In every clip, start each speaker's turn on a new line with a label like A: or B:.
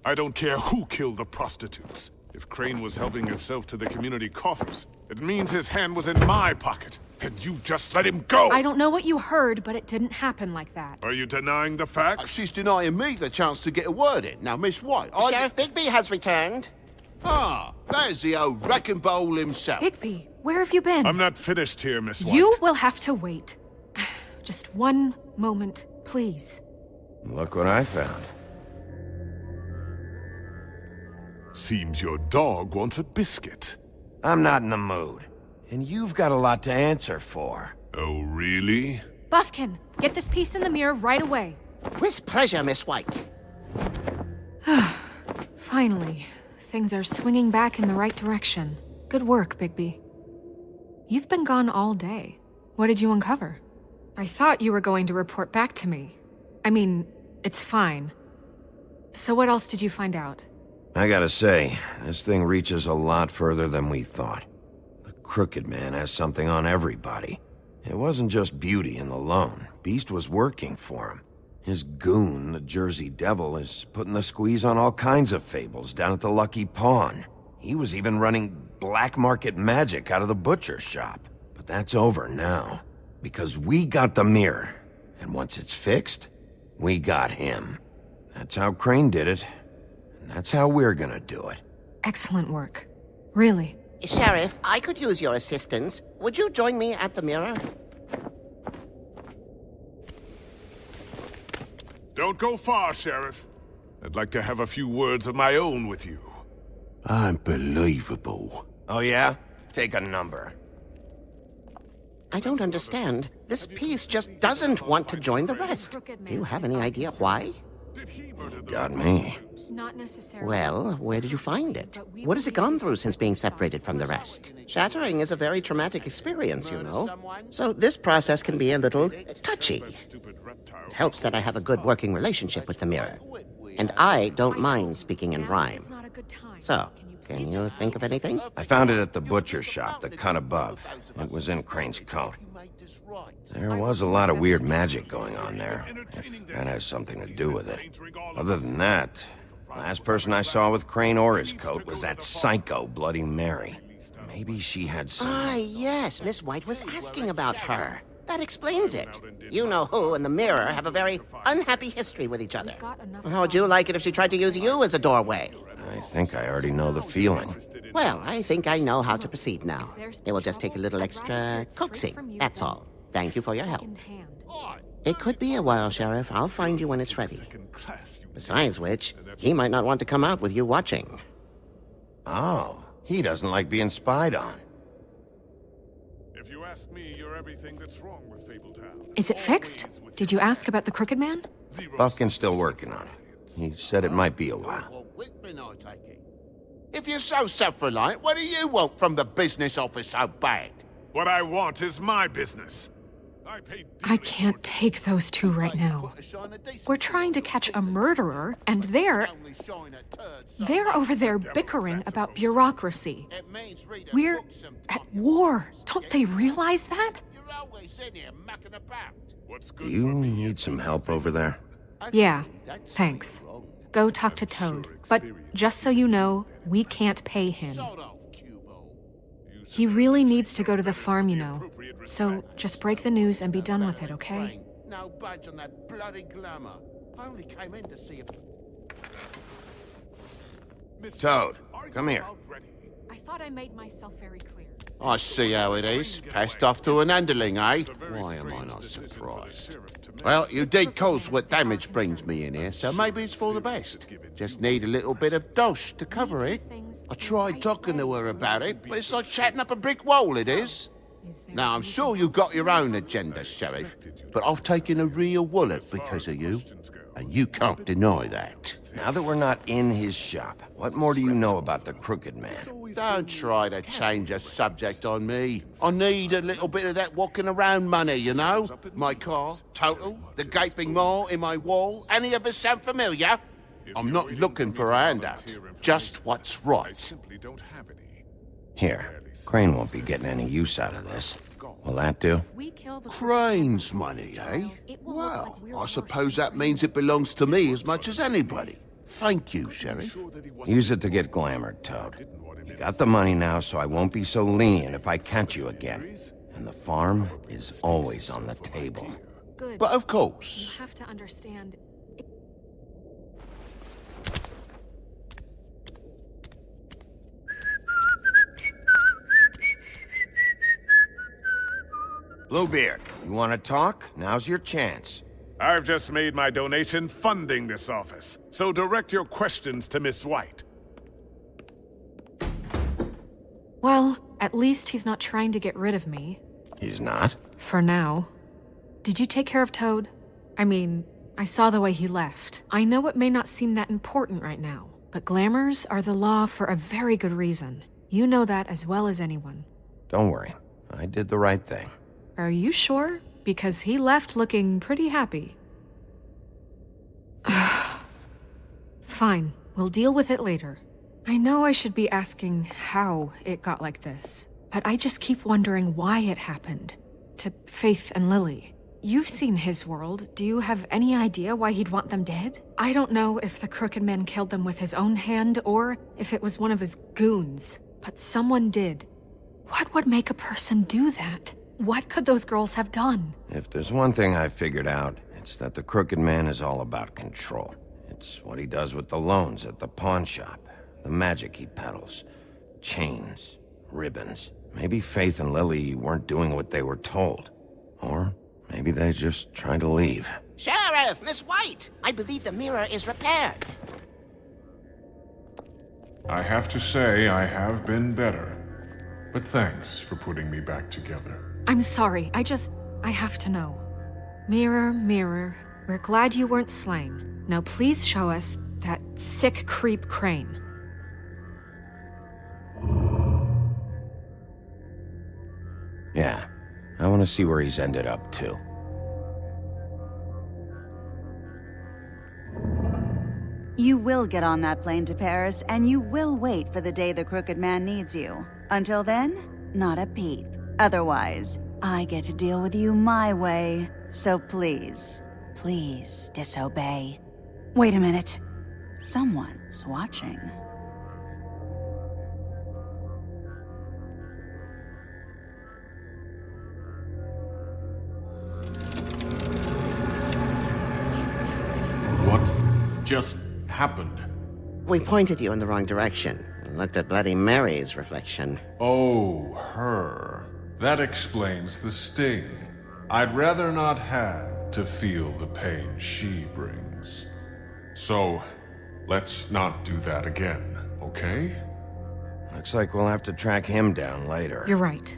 A: I don't care who killed the prostitutes. If Crane was helping himself to the community coffers, it means his hand was in my pocket, and you just let him go!
B: I don't know what you heard, but it didn't happen like that.
A: Are you denying the facts?
C: She's denying me the chance to get a word in. Now, Miss White,
D: Sheriff Bigby has returned.
C: Ah, there's the old wrecking bowl himself.
B: Bigby, where have you been?
A: I'm not finished here, Miss White.
B: You will have to wait. Just one moment, please.
E: Look what I found.
A: Seems your dog wants a biscuit.
E: I'm not in the mood. And you've got a lot to answer for.
A: Oh, really?
B: Buffkin, get this piece in the mirror right away.
D: With pleasure, Miss White.
B: Finally, things are swinging back in the right direction. Good work, Bigby. You've been gone all day. What did you uncover? I thought you were going to report back to me. I mean, it's fine. So what else did you find out?
E: I gotta say, this thing reaches a lot further than we thought. The Crooked Man has something on everybody. It wasn't just Beauty and the Lone. Beast was working for him. His goon, the Jersey Devil, is putting the squeeze on all kinds of fables down at the Lucky Pawn. He was even running black market magic out of the butcher shop. But that's over now. Because we got the mirror. And once it's fixed, we got him. That's how Crane did it. And that's how we're gonna do it.
B: Excellent work. Really.
D: Sheriff, I could use your assistance. Would you join me at the mirror?
A: Don't go far, Sheriff. I'd like to have a few words of my own with you.
C: Unbelievable.
E: Oh yeah? Take a number.
D: I don't understand. This piece just doesn't want to join the rest. Do you have any idea why?
E: Got me.
B: Not necessarily.
D: Well, where did you find it? What has it gone through since being separated from the rest? Shattering is a very traumatic experience, you know. So this process can be a little touchy. It helps that I have a good working relationship with the mirror. And I don't mind speaking in rhyme. So, can you think of anything?
E: I found it at the butcher shop, the cut above. It was in Crane's coat. There was a lot of weird magic going on there, if that has something to do with it. Other than that, the last person I saw with Crane or his coat was that psycho Bloody Mary. Maybe she had some...
D: Ah, yes, Miss White was asking about her. That explains it. You know who and the mirror have a very unhappy history with each other. How would you like it if she tried to use you as a doorway?
E: I think I already know the feeling.
D: Well, I think I know how to proceed now. It will just take a little extra coaxing, that's all. Thank you for your help. It could be a while, Sheriff. I'll find you when it's ready. Besides which, he might not want to come out with you watching.
E: Oh, he doesn't like being spied on.
A: If you ask me, you're everything that's wrong with Fabletown.
B: Is it fixed? Did you ask about the Crooked Man?
E: Buffkin's still working on it. He said it might be a while.
C: If you're so self-reliant, what do you want from the business office so bad?
A: What I want is my business.
B: I can't take those two right now. We're trying to catch a murderer, and they're over there bickering about bureaucracy. We're at war. Don't they realize that?
E: Do you need some help over there?
B: Yeah, thanks. Go talk to Toad. But just so you know, we can't pay him. He really needs to go to the farm, you know. So just break the news and be done with it, okay?
C: No budge on that bloody glamour. I only came in to see if...
E: Toad, come here.
B: I thought I made myself very clear.
C: I see how it is. Passed off to an underling, eh? Why am I not surprised? Well, you did cause what damage brings me in here, so maybe it's for the best. Just need a little bit of dosh to cover it. I tried talking to her about it, but it's like chatting up a brick wall, it is. Now, I'm sure you've got your own agenda, Sheriff, but I've taken a real wallet because of you, and you can't deny that.
E: Now that we're not in his shop, what more do you know about the Crooked Man?
C: Don't try to change a subject on me. I need a little bit of that walking around money, you know? My car, total, the gaping maw in my wall. Any of us sound familiar? I'm not looking for a handout, just what's right.
E: Here, Crane won't be getting any use out of this. Will that do?
C: Crane's money, eh? Well, I suppose that means it belongs to me as much as anybody. Thank you, Sheriff.
E: Use it to get glamored, Toad. You got the money now, so I won't be so lenient if I catch you again. And the farm is always on the table.
B: Good.
C: But of
B: You
C: course.
B: have to understand.
E: Bluebeard, you want to talk? Now's your chance.
A: I've just made my donation funding this office, so direct your questions to Miss White.
B: Well, at least he's not trying to get rid of me.
E: He's not?
B: For now. Did you take care of Toad? I mean, I saw the way he left. I know it may not seem that important right now, but glamours are the law for a very good reason. You know that as well as anyone.
E: Don't worry. I did the right thing.
B: Are you sure? Because he left looking pretty happy. Fine, we'll deal with it later. I know I should be asking how it got like this, but I just keep wondering why it happened. To Faith and Lily. You've seen his world. Do you have any idea why he'd want them dead? I don't know if the Crooked Man killed them with his own hand or if it was one of his goons, but someone did. What would make a person do that? What could those girls have done?
E: If there's one thing I figured out, it's that the Crooked Man is all about control. It's what he does with the loans at the pawn shop, the magic he peddles, chains, ribbons. Maybe Faith and Lily weren't doing what they were told. Or maybe they just tried to leave.
D: Sheriff, Miss White, I believe the mirror is repaired.
F: I have to say I have been better. But thanks for putting me back together.
B: I'm sorry, I have to know. Mirror, mirror, we're glad you weren't slain. Now please show us that sick creep Crane.
E: Yeah, I want to see where he's ended up, too.
G: You will get on that plane to Paris, and you will wait for the day the Crooked Man needs you. Until then, not a peep. Otherwise, I get to deal with you my way. So please, please disobey. Wait a minute. Someone's watching.
F: What just happened?
D: We pointed you in the wrong direction and looked at Bloody Mary's reflection.
F: Oh, her. That explains the sting. I'd rather not have to feel the pain she brings. So, let's not do that again, okay?
E: Looks like we'll have to track him down later.
B: You're right.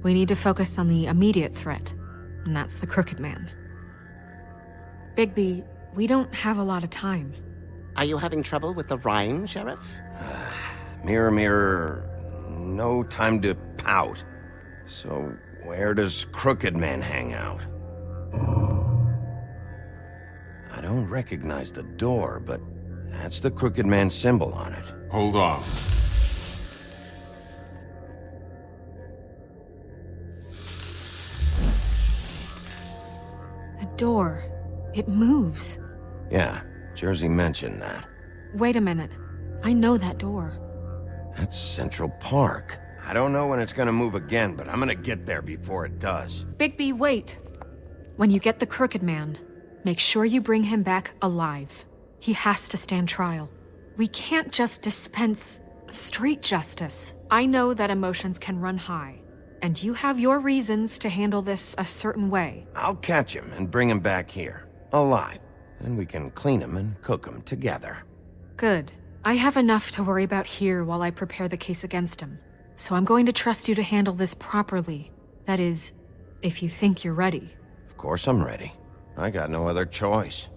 B: We need to focus on the immediate threat, and that's the Crooked Man. Bigby, we don't have a lot of time.
D: Are you having trouble with the rhyme, Sheriff?
E: Mirror, mirror, no time to pout. So, where does Crooked Man hang out? I don't recognize the door, but that's the Crooked Man symbol on it.
F: Hold on.
B: The door. It moves.
E: Yeah, Jersey mentioned that.
B: Wait a minute. I know that door.
E: That's Central Park. I don't know when it's gonna move again, but I'm gonna get there before it does.
B: Bigby, wait! When you get the Crooked Man, make sure you bring him back alive. He has to stand trial. We can't just dispense street justice. I know that emotions can run high, and you have your reasons to handle this a certain way.
E: I'll catch him and bring him back here, alive. Then we can clean him and cook him together.
B: Good. I have enough to worry about here while I prepare the case against him. So I'm going to trust you to handle this properly. That is, if you think you're ready.
E: Of course I'm ready. I got no other choice.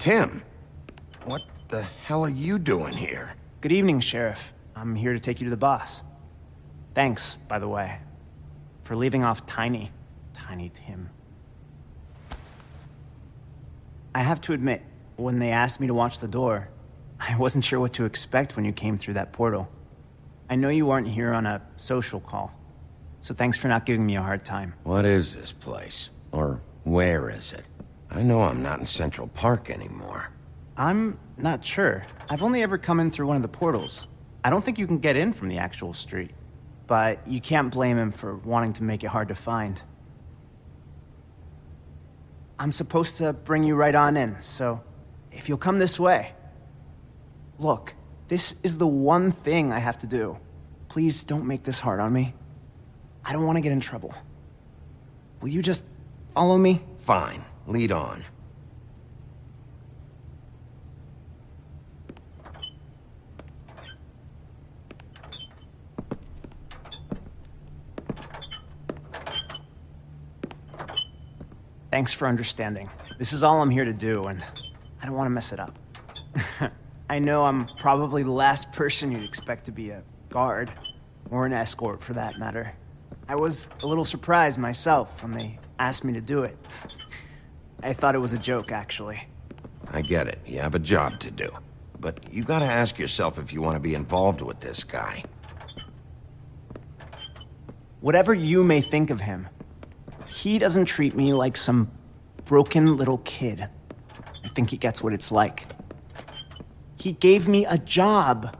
E: Tim, what the hell are you doing here?
H: Good evening, Sheriff. I'm here to take you to the boss. Thanks, by the way, for leaving off Tiny Tim. I have to admit, when they asked me to watch the door, I wasn't sure what to expect when you came through that portal. I know you weren't here on a social call, so thanks for not giving me a hard time.
E: What is this place? Or where is it? I know I'm not in Central Park anymore.
H: I'm not sure. I've only ever come in through one of the portals. I don't think you can get in from the actual street. But you can't blame him for wanting to make it hard to find. I'm supposed to bring you right on in, so if you'll come this way. Look, this is the one thing I have to do. Please don't make this hard on me. I don't want to get in trouble. Will you just follow me?
E: Fine, lead on.
H: Thanks for understanding. This is all I'm here to do, and I don't want to mess it up. I know I'm probably the last person you'd expect to be a guard, or an escort for that matter. I was a little surprised myself when they asked me to do it. I thought it was a joke, actually.
E: I get it, you have a job to do. But you gotta ask yourself if you want to be involved with this guy.
H: Whatever you may think of him, he doesn't treat me like some broken little kid. I think he gets what it's like. He gave me a job,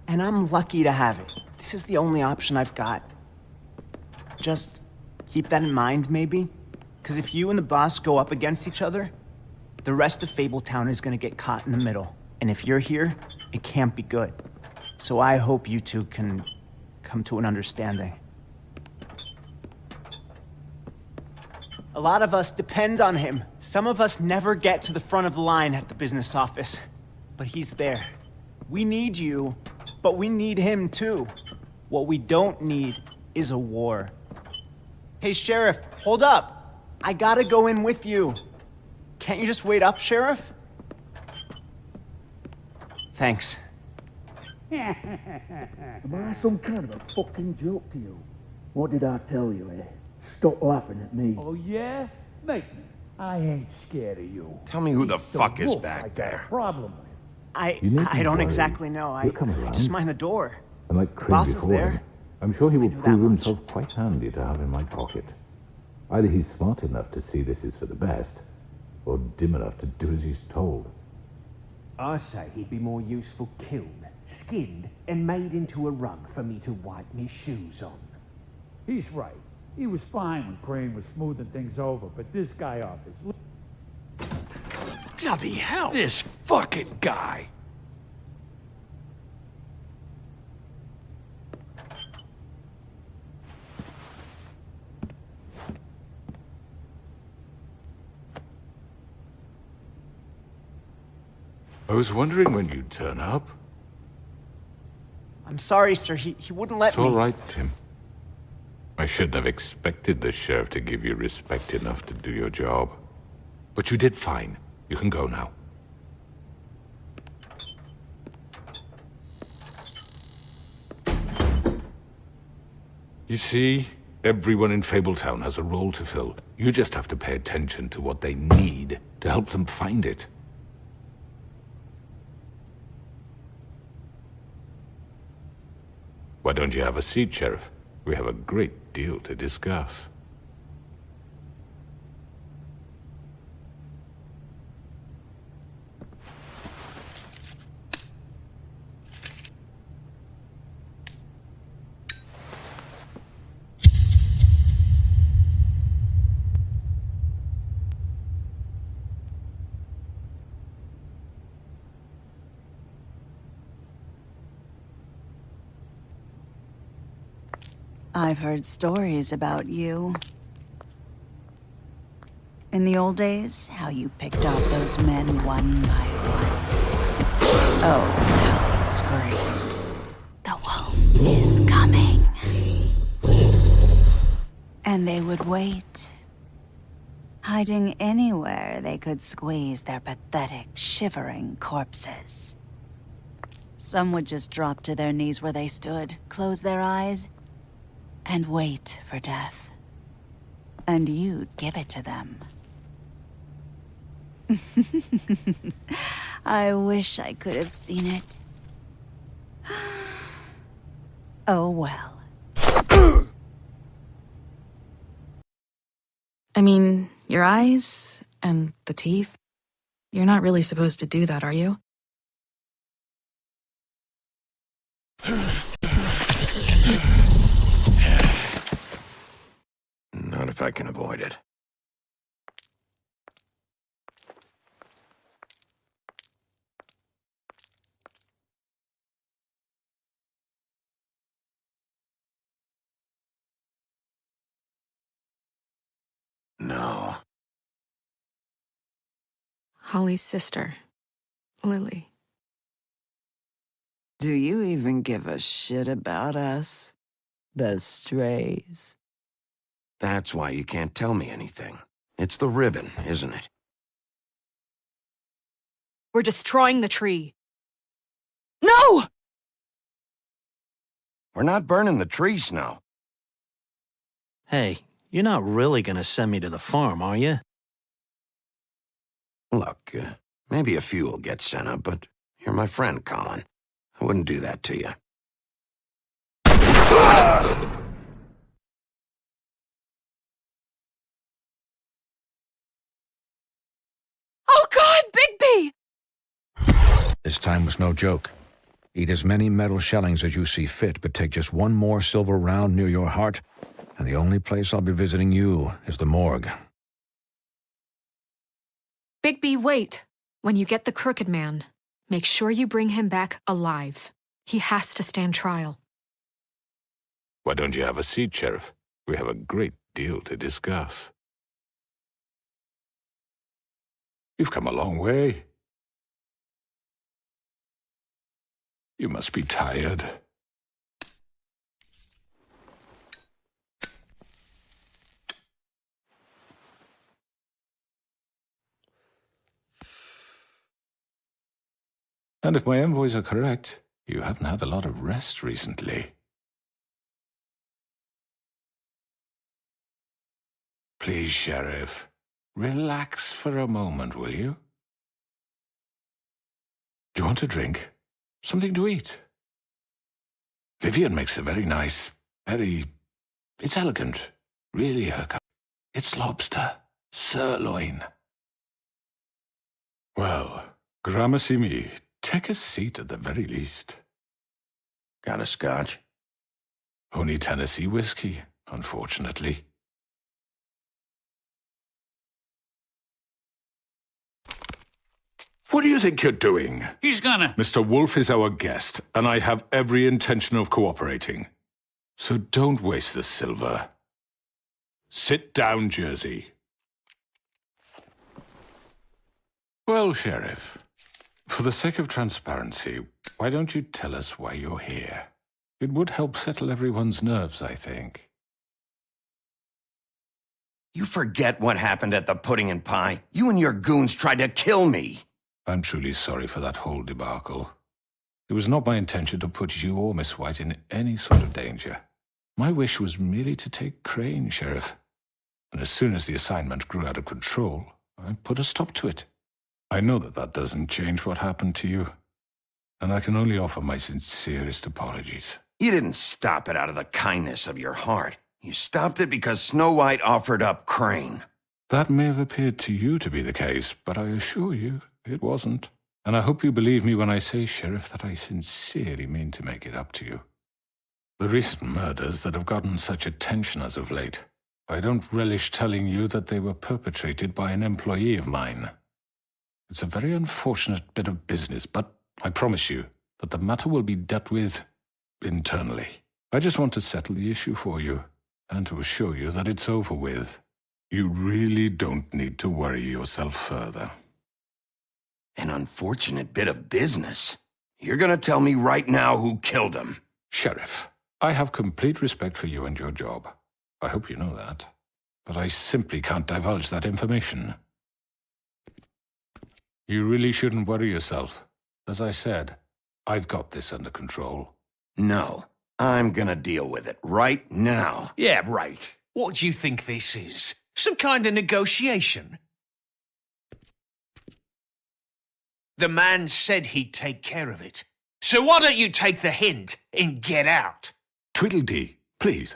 H: and I'm lucky to have it. This is the only option I've got. Just keep that in mind, maybe? Because if you and the boss go up against each other, the rest of Fabletown is gonna get caught in the middle. And if you're here, it can't be good. So I hope you two can come to an understanding. A lot of us depend on him. Some of us never get to the front of the line at the business office. But he's there. We need you, but we need him too. What we don't need is a war. Hey, Sheriff, hold up. I gotta go in with you. Can't you just wait up, Sheriff? Thanks.
I: Am I some kind of a fucking joke to you? What did I tell you, eh? Stop laughing at me.
J: Oh, yeah? Make me. I ain't scared of you.
E: Tell me who the fuck is
J: wolf
E: back
J: I got
E: there.
J: a problem with.
H: I don't exactly know. I just mind the door.
K: And like
H: The boss is there.
K: I'm sure he will
H: knew that
K: prove
H: much.
K: himself quite handy to have in my pocket. Either he's smart enough to see this is for the best, or dim enough to do as he's told.
J: I say he'd be more useful killed, skinned, and made into a rug for me to wipe me shoes on. He's right. He was fine when Crane was smoothing things over, but this guy offers.
A: Bloody hell! This fucking guy! I was wondering when you'd turn up.
H: I'm sorry, sir. He wouldn't let
A: It's
H: me.
A: all right, Tim. I shouldn't have expected the sheriff to give you respect enough to do your job. But you did fine. You can go now. You see, everyone in Fabletown has a role to fill. You just have to pay attention to what they need to help them find it. Why don't you have a seat, Sheriff? We have a great deal to discuss.
G: I've heard stories about you. In the old days, how you picked off those men one by one. Oh, how they screamed. The wolf is coming. And they would wait. hiding anywhere they could squeeze their pathetic, shivering corpses. Some would just drop to their knees where they stood, close their eyes, and wait for death. And you'd give it to them. I wish I could have seen it. Oh well.
L: I mean, your eyes and the teeth. You're not really supposed to do that, are you?
E: Not if I can avoid it. No.
B: Holly's sister, Lily.
M: Do you even give a shit about us? The strays?
E: That's why you can't tell me anything. It's the ribbon, isn't it?
B: We're destroying the tree.
M: No!
E: We're not burning the tree, Snow.
N: Hey, you're not really gonna send me to the farm, are you?
E: Look, maybe a few will get sent up, but you're my friend, Colin. I wouldn't do that to you.
B: Oh God, Bigby!
O: This time was no joke. Eat as many metal shellings as you see fit, but take just one more silver round near your heart, and the only place I'll be visiting you is the morgue.
B: Bigby, wait. When you get the Crooked Man, make sure you bring him back alive. He has to stand trial.
A: Why don't you have a seat, Sheriff? We have a great deal to discuss. You've come a long way. You must be tired. And if my envoys are correct, you haven't had a lot of rest recently. Please, Sheriff, relax for a moment, will you? Do you want a drink? Something to eat? Vivian makes a very nice, it's elegant, really her kind. It's lobster, sirloin. Well, gramercy me. Take a seat at the very least.
E: Got a scotch?
A: Only Tennessee whiskey, unfortunately. What do you think you're doing?
P: He's gonna...
A: Mr. Wolf is our guest, and I have every intention of cooperating. So don't waste the silver. Sit down, Jersey. Well, Sheriff, for the sake of transparency, why don't you tell us why you're here? It would help settle everyone's nerves, I think.
E: You forget what happened at the Pudding and Pie? You and your goons tried to kill me.
A: I'm truly sorry for that whole debacle. It was not my intention to put you or Miss White in any sort of danger. My wish was merely to take Crane, Sheriff. And as soon as the assignment grew out of control, I put a stop to it. I know that that doesn't change what happened to you, and I can only offer my sincerest apologies.
E: You didn't stop it out of the kindness of your heart. You stopped it because Snow White offered up Crane.
A: That may have appeared to you to be the case, but I assure you it wasn't. And I hope you believe me when I say, Sheriff, that I sincerely mean to make it up to you. The recent murders that have gotten such attention as of late, I don't relish telling you that they were perpetrated by an employee of mine. It's a very unfortunate bit of business, but I promise you that the matter will be dealt with internally. I just want to settle the issue for you and to assure you that it's over with. You really don't need to worry yourself further.
E: An unfortunate bit of business. You're gonna tell me right now who killed him.
A: Sheriff, I have complete respect for you and your job. I hope you know that. but I simply can't divulge that information. You really shouldn't worry yourself. As I said, I've got this under control.
E: No, I'm gonna deal with it right now.
P: Yeah, right. What do you think this is? Some kind of negotiation? The man said he'd take care of it. So why don't you take the hint and get out?
A: Tweedledee, please.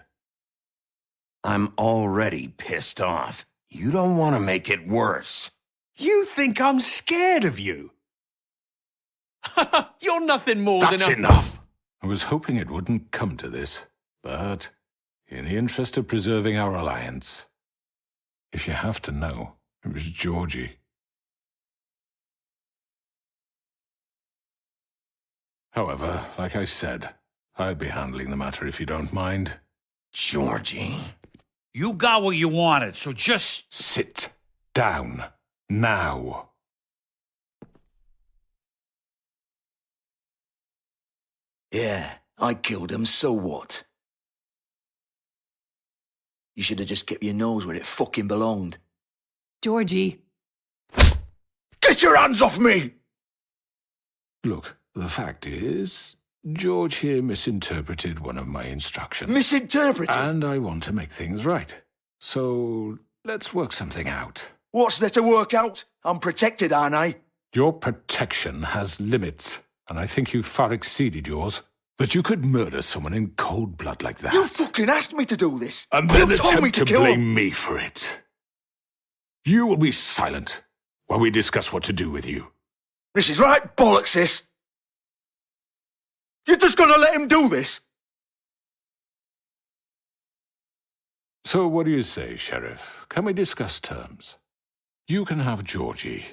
E: I'm already pissed off. You don't want to make it worse.
P: You think I'm scared of you? You're nothing more than
A: That's enough! I was hoping it wouldn't come to this, but in the interest of preserving our alliance, if you have to know, it was Georgie. However, like I said, I'll be handling the matter if you don't mind.
E: Georgie.
J: You got what you wanted, so just...
A: Sit down. Now.
I: Yeah, I killed him, so what? You should have just kept your nose where it fucking belonged.
M: Georgie.
I: Get your hands off me!
A: Look, the fact is, George here misinterpreted one of my instructions.
I: Misinterpreted?
A: And I want to make things right. So, let's work something out.
I: What's there to work out? I'm protected, aren't I?
A: Your protection has limits, and I think you've far exceeded yours. But you could murder someone in cold blood like that.
I: You fucking asked me to do this.
A: And then
I: you told me
A: attempt to
I: kill
A: blame
I: him.
A: me for it. You will be silent while we discuss what to do with you.
I: This is right bollocks, this. You're just gonna let him do this?
A: So what do you say, Sheriff? Can we discuss terms? You can have Georgie.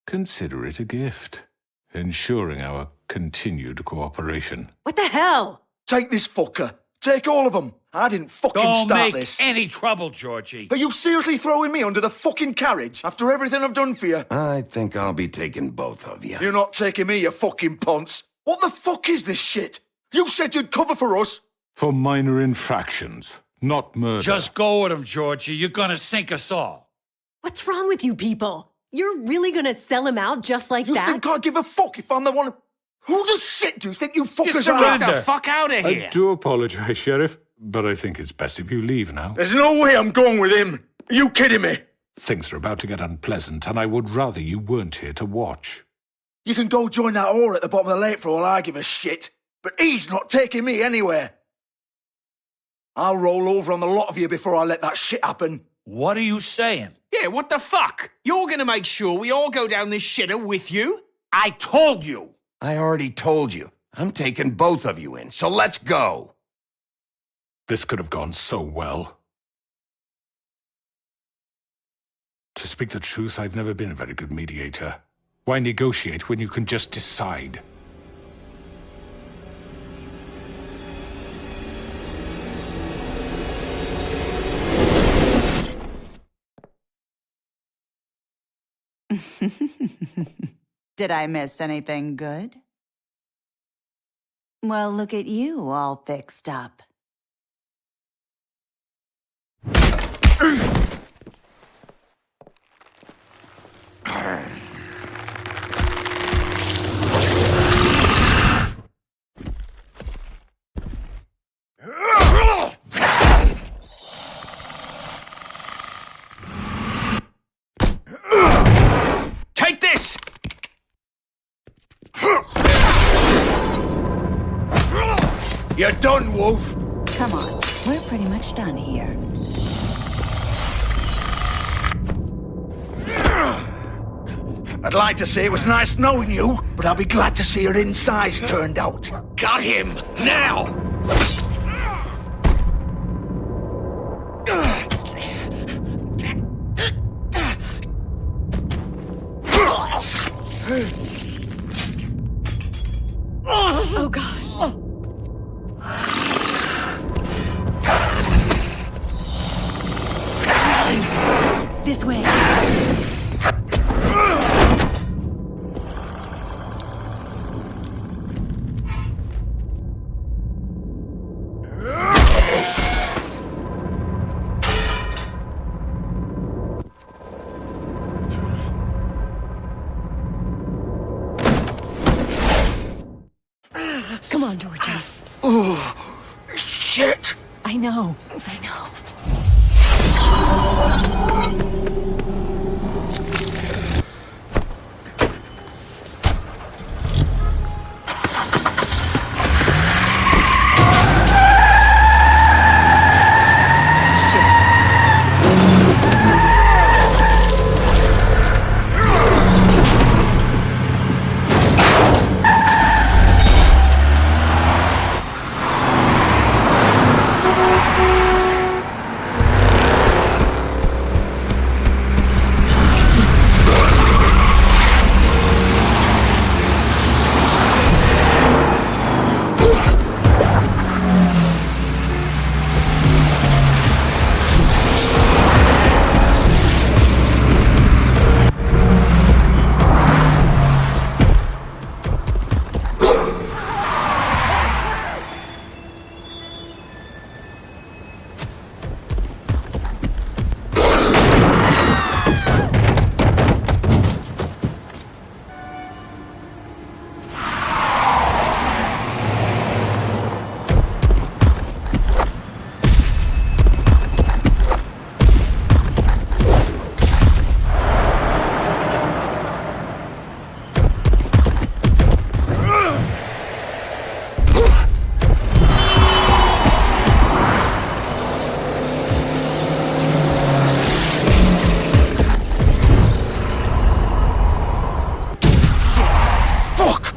A: Consider it a gift, ensuring our continued cooperation.
M: What the hell?
I: Take this fucker. Take all of them. I didn't fucking
J: Don't
I: start
J: make
I: this.
J: any trouble, Georgie.
I: Are you seriously throwing me under the fucking carriage after everything I've done for you?
E: I think I'll be taking both of you.
I: You're not taking me, you fucking ponce. What the fuck is this shit? You said you'd cover for us.
A: For minor infractions, not murder.
J: Just go with him, Georgie. You're gonna sink us all.
M: What's wrong with you people? You're really gonna sell him out just like
I: You
M: that?
I: think I give a fuck if I'm the one... Who the shit do you think you fuckers
P: Just
I: are?
P: get the fuck out of here.
A: I do apologize, Sheriff, but I think it's best if you leave now.
I: There's no way I'm going with him. Are you kidding me?
A: Things are about to get unpleasant, and I would rather you weren't here to watch.
I: You can go join that whore at the bottom of the lake for all I give a shit. But he's not taking me anywhere. I'll roll over on the lot of you before I let that shit happen.
J: What are you saying?
P: Yeah, what the fuck? You're gonna make sure we all go down this shitter with you?
J: I told you.
E: I already told you. I'm taking both of you in, so let's go.
A: This could have gone so well. To speak the truth, I've never been a very good mediator. Why negotiate when you can just decide?
G: Did I miss anything good? Well, look at you all fixed up.
P: Take this!
I: You're done, Wolf.
G: Come on, we're pretty much done here.
I: I'd like to say it was nice knowing you, but I'll be glad to see your insides turned out.
P: Got him! Now!
M: Oh, God. This way. know.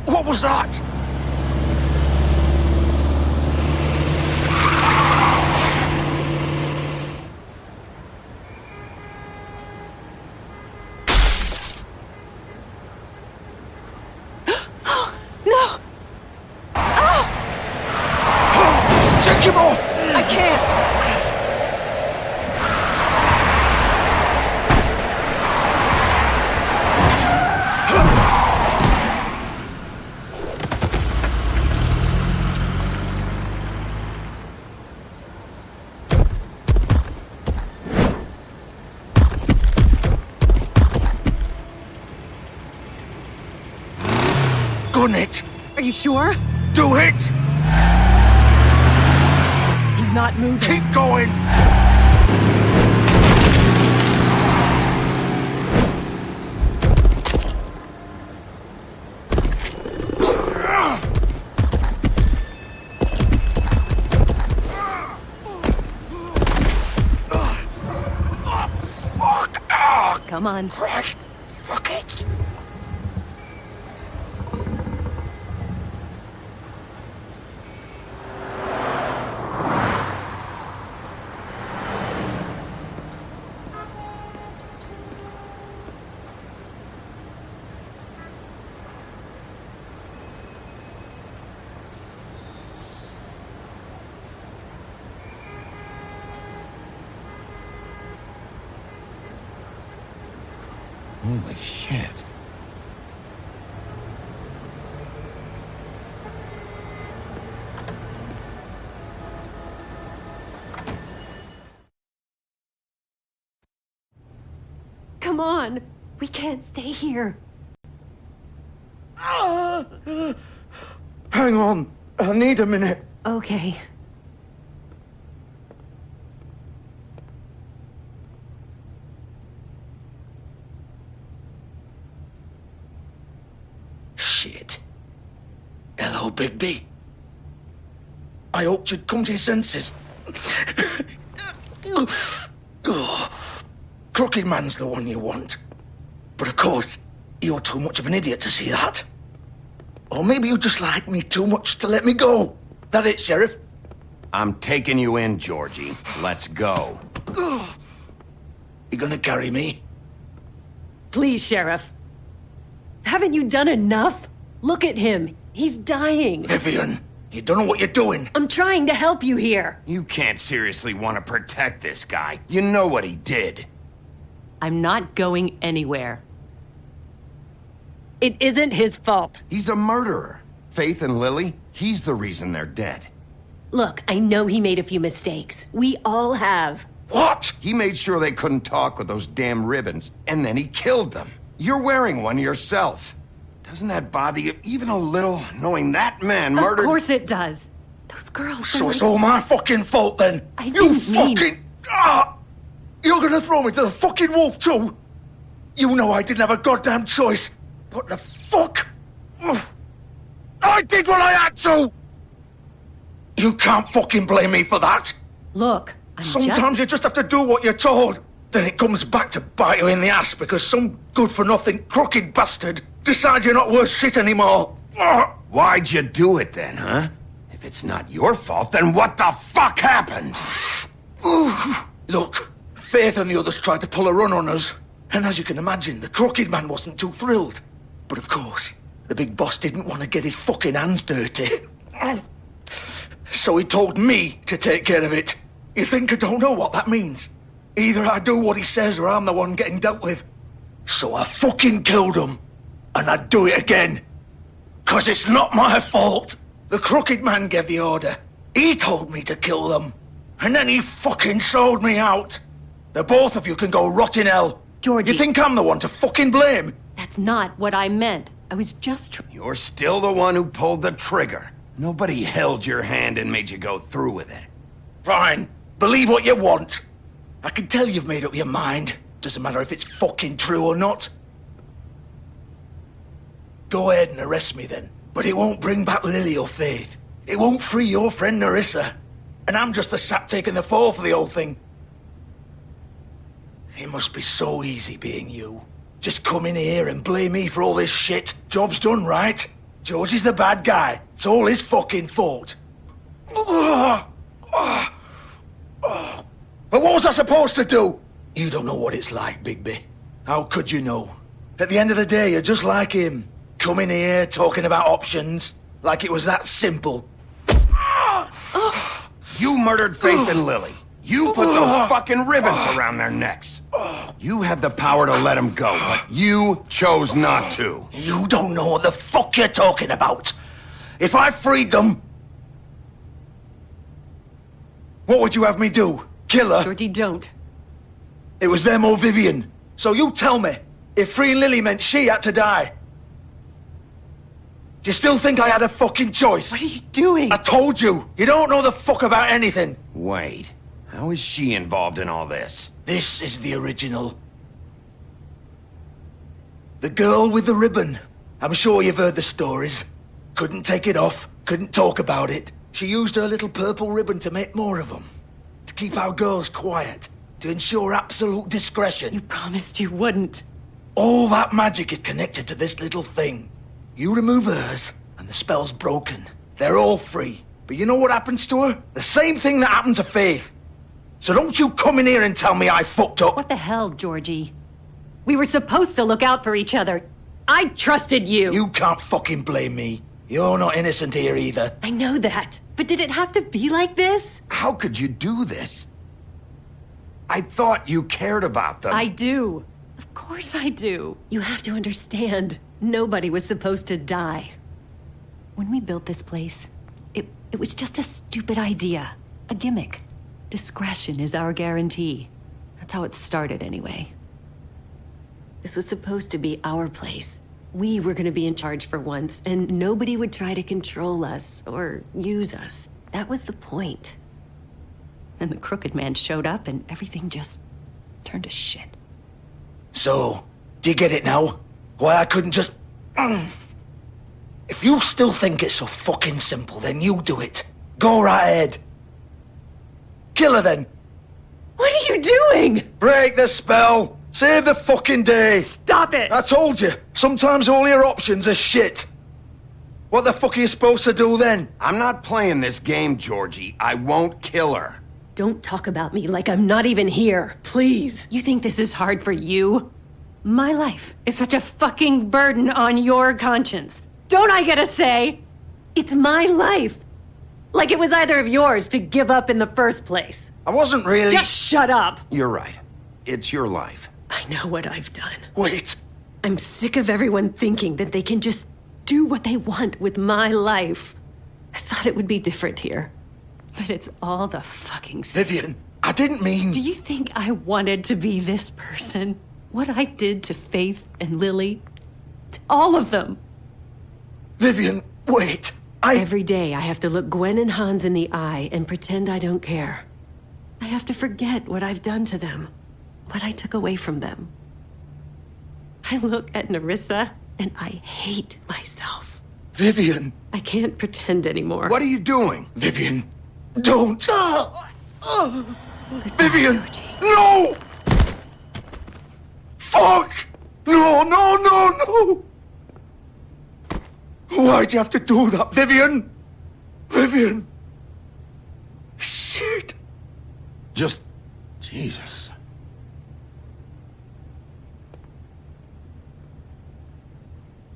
I: What was that?
M: No!
I: Take him off!
M: I can't!
I: Gun it!
M: Are you sure?
I: Do it!
M: He's not moving.
I: Keep going!
M: Come on.
I: Fuck it!
E: Holy shit.
M: Come on. We can't stay here.
I: Hang on. I need a minute.
M: Okay.
I: Shit. Hello, Bigby. I hoped you'd come to your senses. Crooked Man's the one you want. But of course, you're too much of an idiot to see that. Or maybe you just like me too much to let me go. That it, Sheriff?
E: I'm taking you in, Georgie. Let's go.
I: You gonna carry me?
M: Please, Sheriff. Haven't you done enough? Look at him. He's dying.
I: Vivian, you don't know what you're doing.
M: I'm trying to help you here.
E: You can't seriously want to protect this guy. You know what he did.
M: I'm not going anywhere. It isn't his fault.
E: He's a murderer. Faith and Lily, he's the reason they're dead.
M: Look, I know he made a few mistakes. We all have.
I: What?
E: He made sure they couldn't talk with those damn ribbons, and then he killed them. You're wearing one yourself. Doesn't that bother you even a little, knowing that man murdered—
M: Of course it does. Those girls.
I: So it's all my fucking fault then. You fucking. You're gonna throw me to the fucking wolf too? You know I didn't have a goddamn choice. What the fuck? I did what I had to! You can't fucking blame me for that.
M: Look,
I: sometimes you just have to do what you're told. Then it comes back to bite you in the ass because some good-for-nothing crooked bastard decides you're not worth shit anymore.
E: Why'd you do it then, huh? If it's not your fault, then what the fuck happened?
I: Look, Faith and the others tried to pull a run on us. And as you can imagine, the crooked man wasn't too thrilled. But of course, the big boss didn't want to get his fucking hands dirty. So he told me to take care of it. You think I don't know what that means? Either I do what he says or I'm the one getting dealt with. So I fucking killed him. And I'd do it again. 'Cause it's not my fault. The crooked man gave the order. He told me to kill them. And then he fucking sold me out. The both of you can go rot in hell.
M: Georgie.
I: You think I'm the one to fucking blame?
M: That's not what I meant. I was just...
E: You're still the one who pulled the trigger. Nobody held your hand and made you go through with it.
I: Fine. Believe what you want. I can tell you've made up your mind. Doesn't matter if it's fucking true or not. Go ahead and arrest me then. But it won't bring back Lily or Faith. It won't free your friend Nerissa. And I'm just the sap taking the fall for the whole thing. It must be so easy being you. Just come in here and blame me for all this shit. Job's done, right? George is the bad guy. It's all his fucking fault. But what was I supposed to do? You don't know what it's like, Bigby. How could you know? At the end of the day, you're just like him. Coming here, talking about options. Like it was that simple.
E: You murdered Faith and Lily. You put those fucking ribbons around their necks. You had the power to let them go, but you chose not to.
I: You don't know what the fuck you're talking about. If I freed them... What would you have me do? Kill her?
M: Georgie, don't.
I: It was them or Vivian. So you tell me, if freeing Lily meant she had to die... Do you still think I had a fucking choice?
M: What are you doing?
I: I told you. You don't know the fuck about anything.
E: Wait. How is she involved in all this?
I: This is the original. The girl with the ribbon. I'm sure you've heard the stories. Couldn't take it off, couldn't talk about it. She used her little purple ribbon to make more of them. To keep our girls quiet. To ensure absolute discretion.
M: You promised you wouldn't.
I: All that magic is connected to this little thing. You remove hers, and the spell's broken. They're all free. But you know what happens to her? The same thing that happened to Faith. So don't you come in here and tell me I fucked up.
M: What the hell, Georgie? We were supposed to look out for each other. I trusted you.
I: You can't fucking blame me. You're not innocent here either.
M: I know that. But did it have to be like this?
E: How could you do this? I thought you cared about them.
M: I do. Of course I do. You have to understand. Nobody was supposed to die. When we built this place, it was just a stupid idea. A gimmick. Discretion is our guarantee. That's how it started anyway. This was supposed to be our place. We were gonna be in charge for once, and nobody would try to control us or use us. That was the point. Then the crooked man showed up and everything just turned to shit.
I: So, do you get it now? Why I couldn't just... If you still think it's so fucking simple, then you do it. Go right ahead. Kill her then.
M: What are you doing?
I: Break the spell. Save the fucking day.
M: Stop it.
I: I told you. Sometimes all your options are shit. What the fuck are you supposed to do then?
E: I'm not playing this game, Georgie. I won't kill her.
M: Don't talk about me like I'm not even here. Please. You think this is hard for you? My life is such a fucking burden on your conscience. Don't I get a say? It's my life. Like it was either of yours to give up in the first place.
I: I wasn't really...
M: Just shut up.
E: You're right. It's your life.
M: I know what I've done.
I: Wait.
M: I'm sick of everyone thinking that they can just do what they want with my life. I thought it would be different here. But it's all the fucking same.
I: Vivian, I didn't mean...
M: Do you think I wanted to be this person? What I did to Faith and Lily? To all of them.
I: Vivian, wait.
M: Every day I have to look Gwen and Hans in the eye and pretend I don't care. I have to forget what I've done to them, what I took away from them. I look at Nerissa and I hate myself.
I: Vivian!
M: I can't pretend anymore.
E: What are you doing?
I: Vivian, don't! Vivian! No! Fuck! No, no, no, no! Why'd you have to do that, Vivian? Vivian! Shit!
E: Just... Jesus.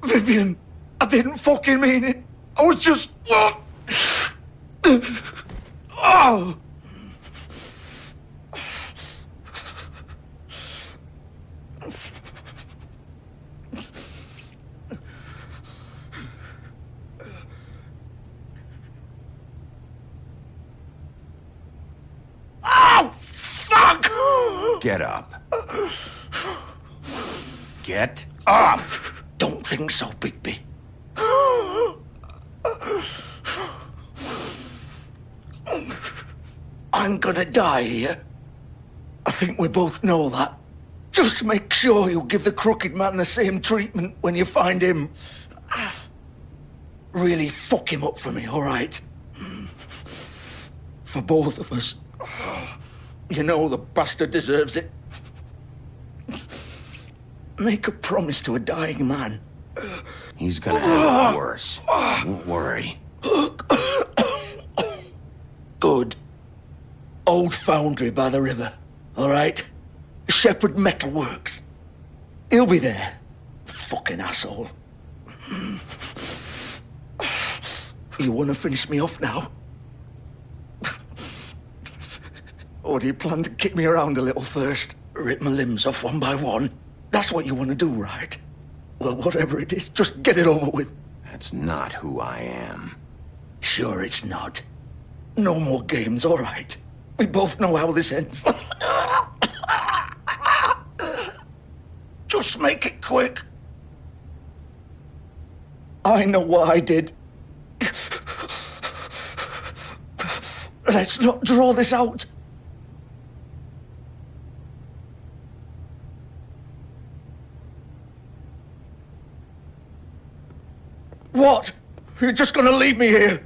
I: Vivian, I didn't fucking mean it. I was just... Oh! Oh, fuck!
E: Get up. Get up!
I: Don't think so, Bigby. I'm gonna die here. I think we both know that. Just make sure you give the crooked man the same treatment when you find him. Really fuck him up for me, all right? For both of us. You know the bastard deserves it. Make a promise to a dying man.
E: He's gonna have it worse. Don't worry.
I: Good. Old foundry by the river, all right? Shepherd Metalworks. He'll be there. Fucking asshole. You want to finish me off now? Or do you plan to kick me around a little first? Rip my limbs off one by one? That's what you want to do, right? Well, whatever it is, just get it over with.
E: That's not who I am.
I: Sure it's not. No more games, all right? We both know how this ends. Just make it quick. I know what I did. Let's not draw this out. What? You're just gonna leave me here?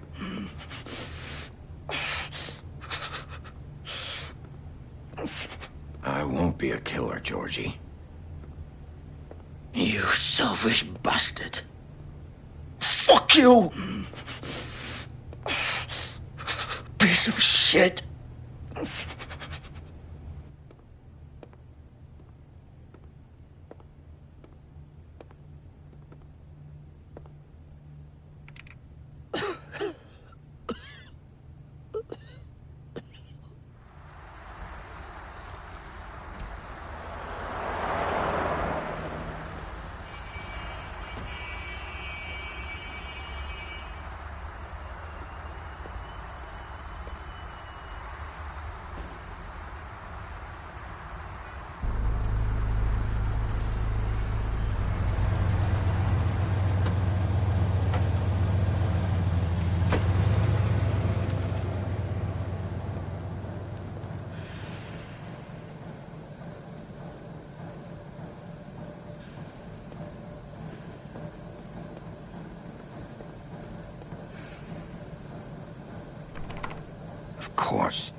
E: I won't be a killer, Georgie.
I: You selfish bastard. Fuck you! Piece of shit.
E: Of course.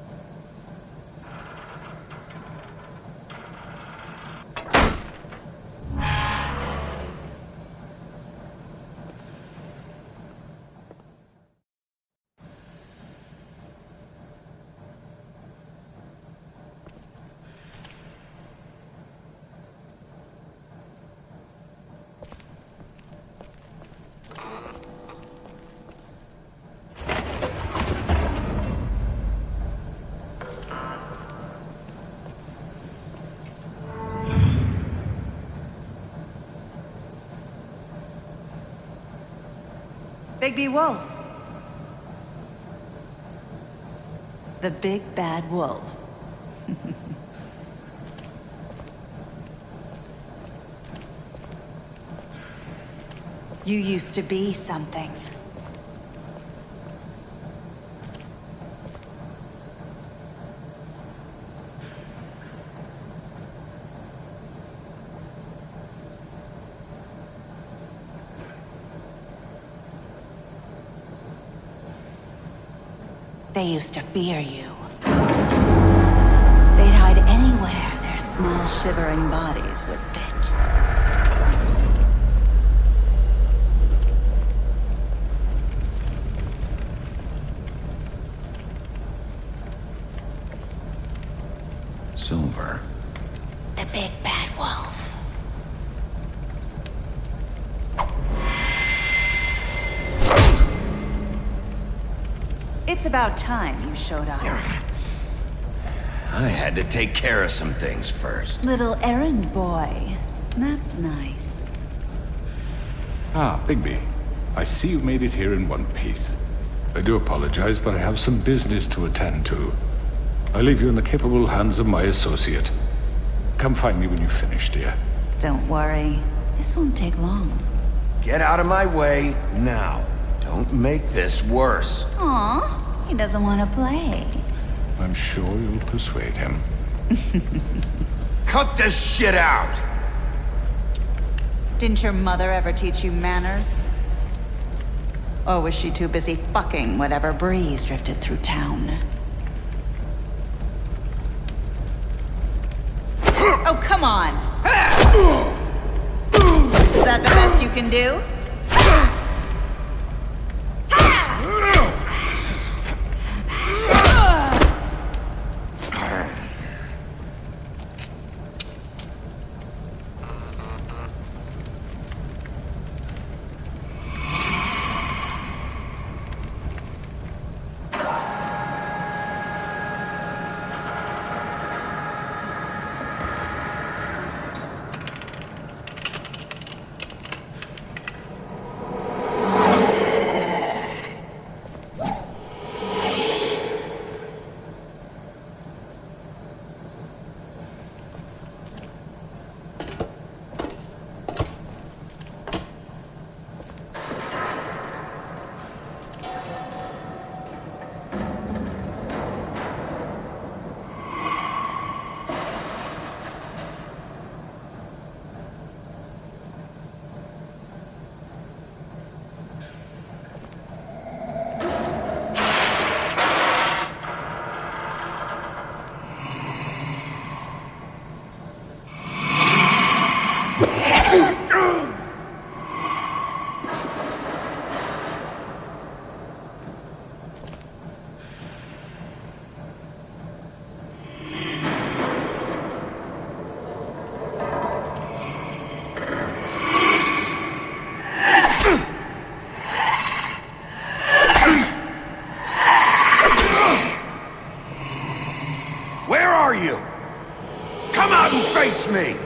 G: Bigby Wolf. The big bad wolf. You used to be something. They used to fear you. They'd hide anywhere their small, shivering bodies would fit.
E: Silver.
G: The big bad wolf. It's about time you showed up.
E: I had to take care of some things first.
G: Little errand boy. That's nice.
A: Ah, Bigby. I see you made it here in one piece. I do apologize, but I have some business to attend to. I leave you in the capable hands of my associate. Come find me when you finish, dear.
G: Don't worry. This won't take long.
E: Get out of my way now. Don't make this worse.
G: Aw, he doesn't want to play.
A: I'm sure you'll persuade him.
E: Cut this shit out!
G: Didn't your mother ever teach you manners? Or was she too busy fucking whatever breeze drifted through town? Oh, come on! Is that the best you can do?
E: Where are you? Come out and face me!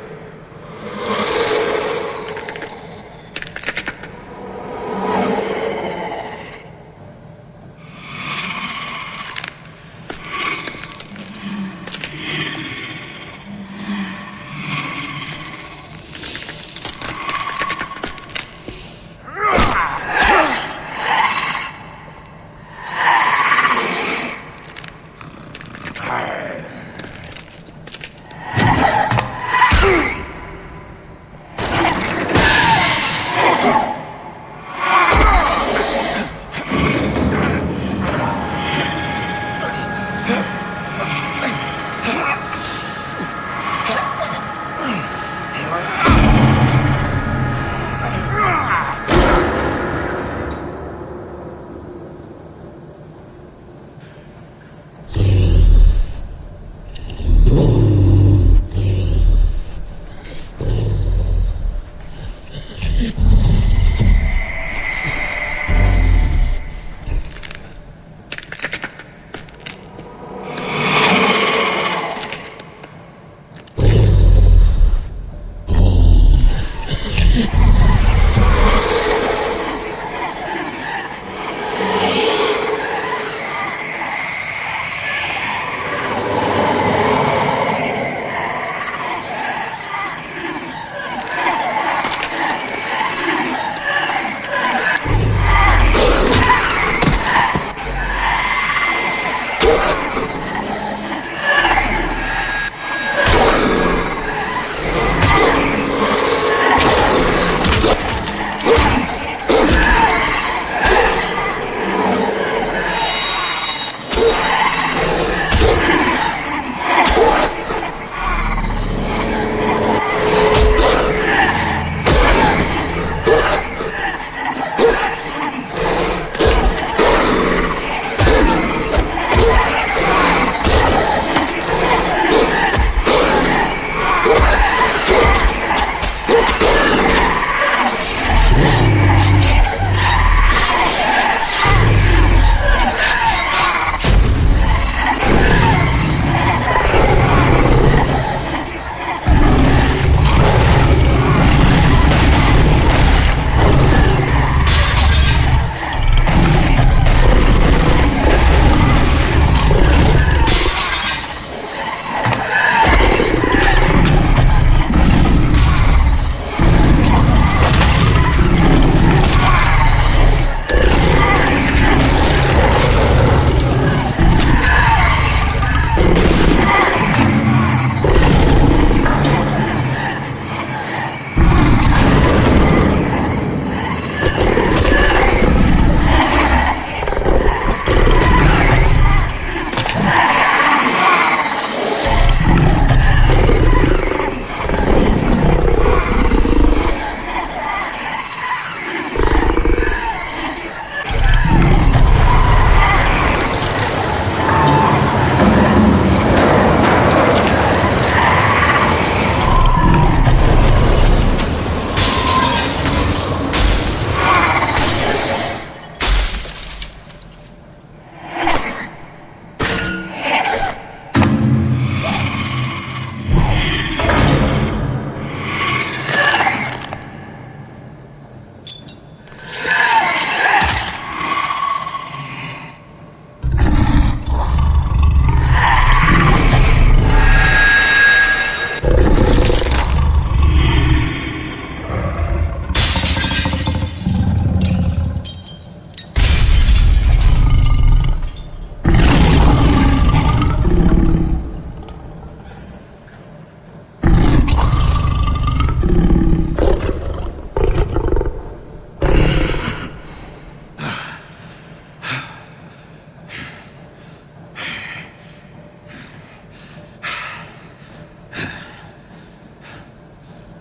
G: Hey!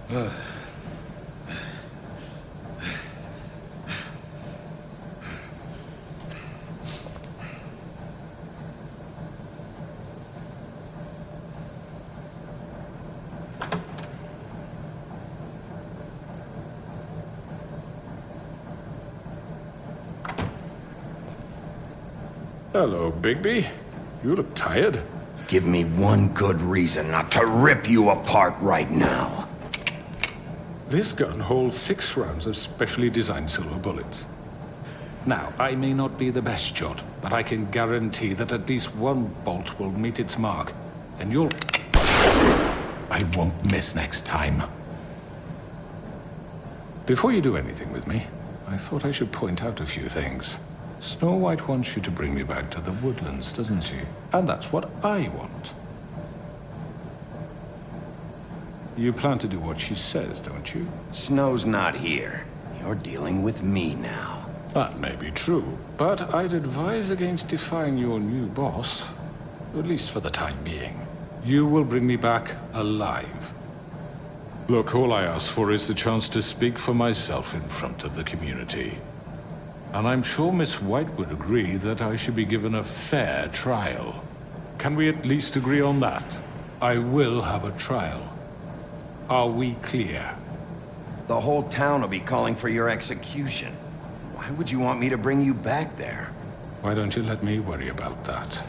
A: Hello, Bigby. You look tired.
E: Give me one good reason not to rip you apart right now.
A: This gun holds 6 rounds of specially designed silver bullets. Now, I may not be the best shot, but I can guarantee that at least one bolt will meet its mark, and you'll... I won't miss next time. Before you do anything with me, I thought I should point out a few things. Snow White wants you to bring me back to the woodlands, doesn't she? And that's what I want. You plan to do what she says, don't you?
E: Snow's not here. You're dealing with me now.
A: That may be true, but I'd advise against defying your new boss, at least for the time being. You will bring me back alive. Look, all I ask for is the chance to speak for myself in front of the community. And I'm sure Miss White would agree that I should be given a fair trial. Can we at least agree on that? I will have a trial. Are we clear?
E: The whole town will be calling for your execution. Why would you want me to bring you back there?
A: Why don't you let me worry about that?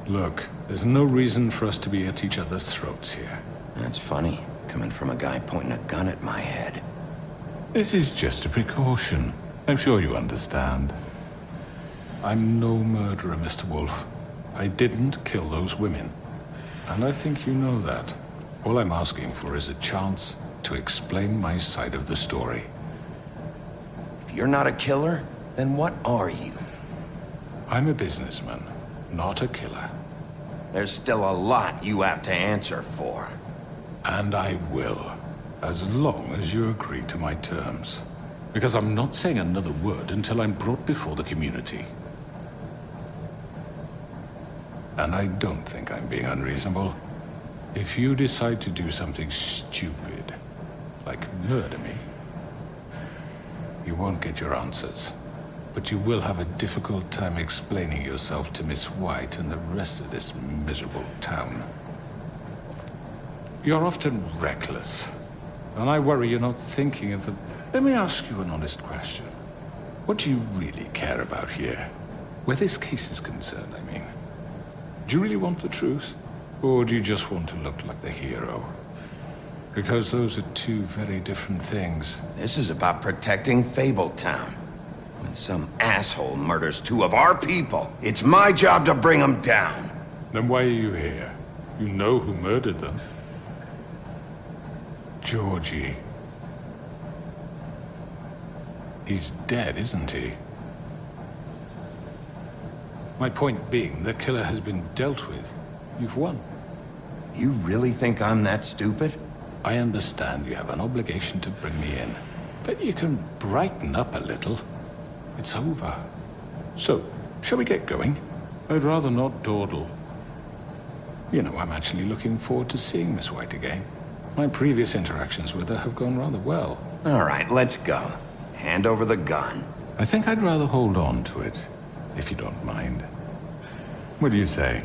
A: Look, there's no reason for us to be at each other's throats here.
E: That's funny, coming from a guy pointing a gun at my head.
A: This is just a precaution. I'm sure you understand. I'm no murderer, Mr. Wolf. I didn't kill those women. And I think you know that. All I'm asking for is a chance to explain my side of the story.
E: If you're not a killer, then what are you?
A: I'm a businessman, not a killer.
E: There's still a lot you have to answer for.
A: And I will, as long as you agree to my terms. Because I'm not saying another word until I'm brought before the community. And I don't think I'm being unreasonable. If you decide to do something stupid, like murder me, you won't get your answers. But you will have a difficult time explaining yourself to Miss White and the rest of this miserable town. You're often reckless, and I worry you're not thinking of the... Let me ask you an honest question. What do you really care about here? Where this case is concerned, I mean. Do you really want the truth? Or do you just want to look like the hero? Because those are 2 very different things.
E: This is about protecting Fabletown. When some asshole murders 2 of our people, it's my job to bring them down.
A: Then why are you here? You know who murdered them. Georgie. He's dead, isn't he? My point being, the killer has been dealt with. You've won.
E: You really think I'm that stupid?
A: I understand you have an obligation to bring me in, but you can brighten up a little. It's over. So, shall we get going? I'd rather not dawdle. You know, I'm actually looking forward to seeing Miss White again. My previous interactions with her have gone rather well.
E: All right, let's go. Hand over the gun.
A: I think I'd rather hold on to it, if you don't mind. What do you say?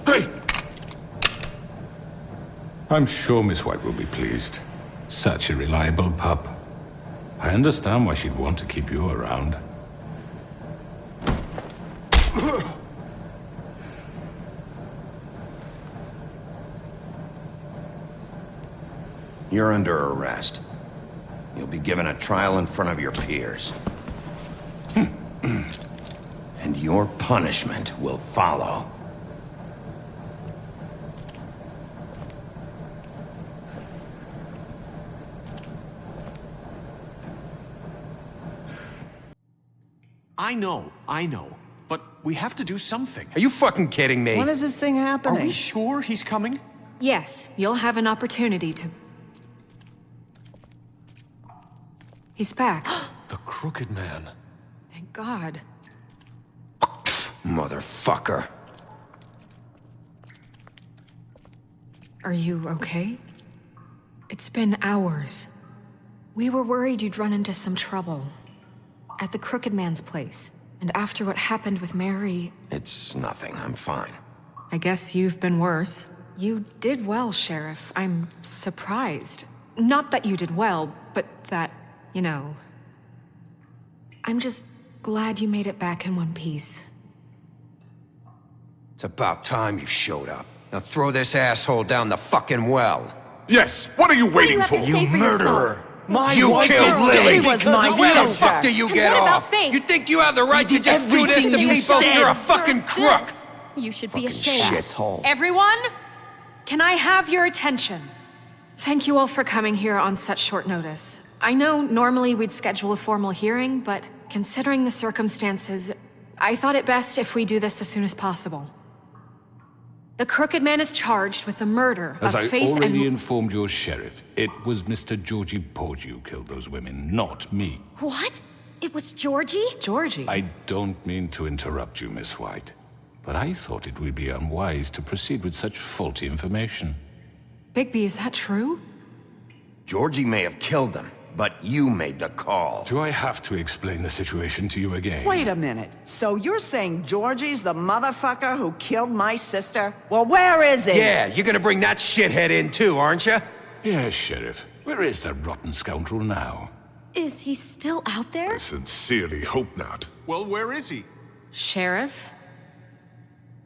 A: Hey! I'm sure Miss White will be pleased. Such a reliable pup. I understand why she'd want to keep you around.
E: You're under arrest. You'll be given a trial in front of your peers. And your punishment will follow.
P: I know. But we have to do something.
Q: Are you fucking kidding me?
H: When is this thing happening?
P: Are we sure he's coming?
B: Yes, you'll have an opportunity to... He's back.
Q: The Crooked Man.
B: Thank God.
Q: Motherfucker.
B: Are you okay? It's been hours. We were worried you'd run into some trouble. At the Crooked Man's place. And after what happened with Mary...
E: It's nothing. I'm fine.
B: I guess you've been worse. You did well, Sheriff. I'm surprised. Not that you did well, but that, you know... I'm just glad you made it back in one piece.
Q: It's about time you showed up. Now throw this asshole down the fucking well.
R: Yes, what are you waiting for?
Q: You murderer!
P: You killed Lily!
Q: She was my
P: Where the
Q: sister.
P: fuck do you get
S: what about
P: off?
S: Faith?
P: You think you have the right to just do this to
S: everything you
P: people?
S: said.
P: You're a fucking crook!
S: This. You should be
P: Fucking
S: ashamed.
P: shithole.
B: Everyone, can I have your attention? Thank you all for coming here on such short notice. I know normally we'd schedule a formal hearing, but considering the circumstances, I thought it best if we do this as soon as possible. The Crooked Man is charged with the murder
A: As
B: of
A: I
B: Faith
A: already
B: and...
A: informed your sheriff, it was Mr. Georgie Porgy who killed those women, not me.
S: What? It was Georgie?
B: Georgie?
A: I don't mean to interrupt you, Miss White, but I thought it would be unwise to proceed with such faulty information.
B: Bigby, is that true?
E: Georgie may have killed them, but you made the call.
A: Do I have to explain the situation to you again?
T: Wait a minute. So you're saying Georgie's the motherfucker who killed my sister? Well, where is he?
Q: Yeah, you're gonna bring that shithead in too, aren't you?
A: Yes, Sheriff. Where is that rotten scoundrel now?
S: Is he still out there?
R: I sincerely hope not.
F: Well, where is he?
B: Sheriff?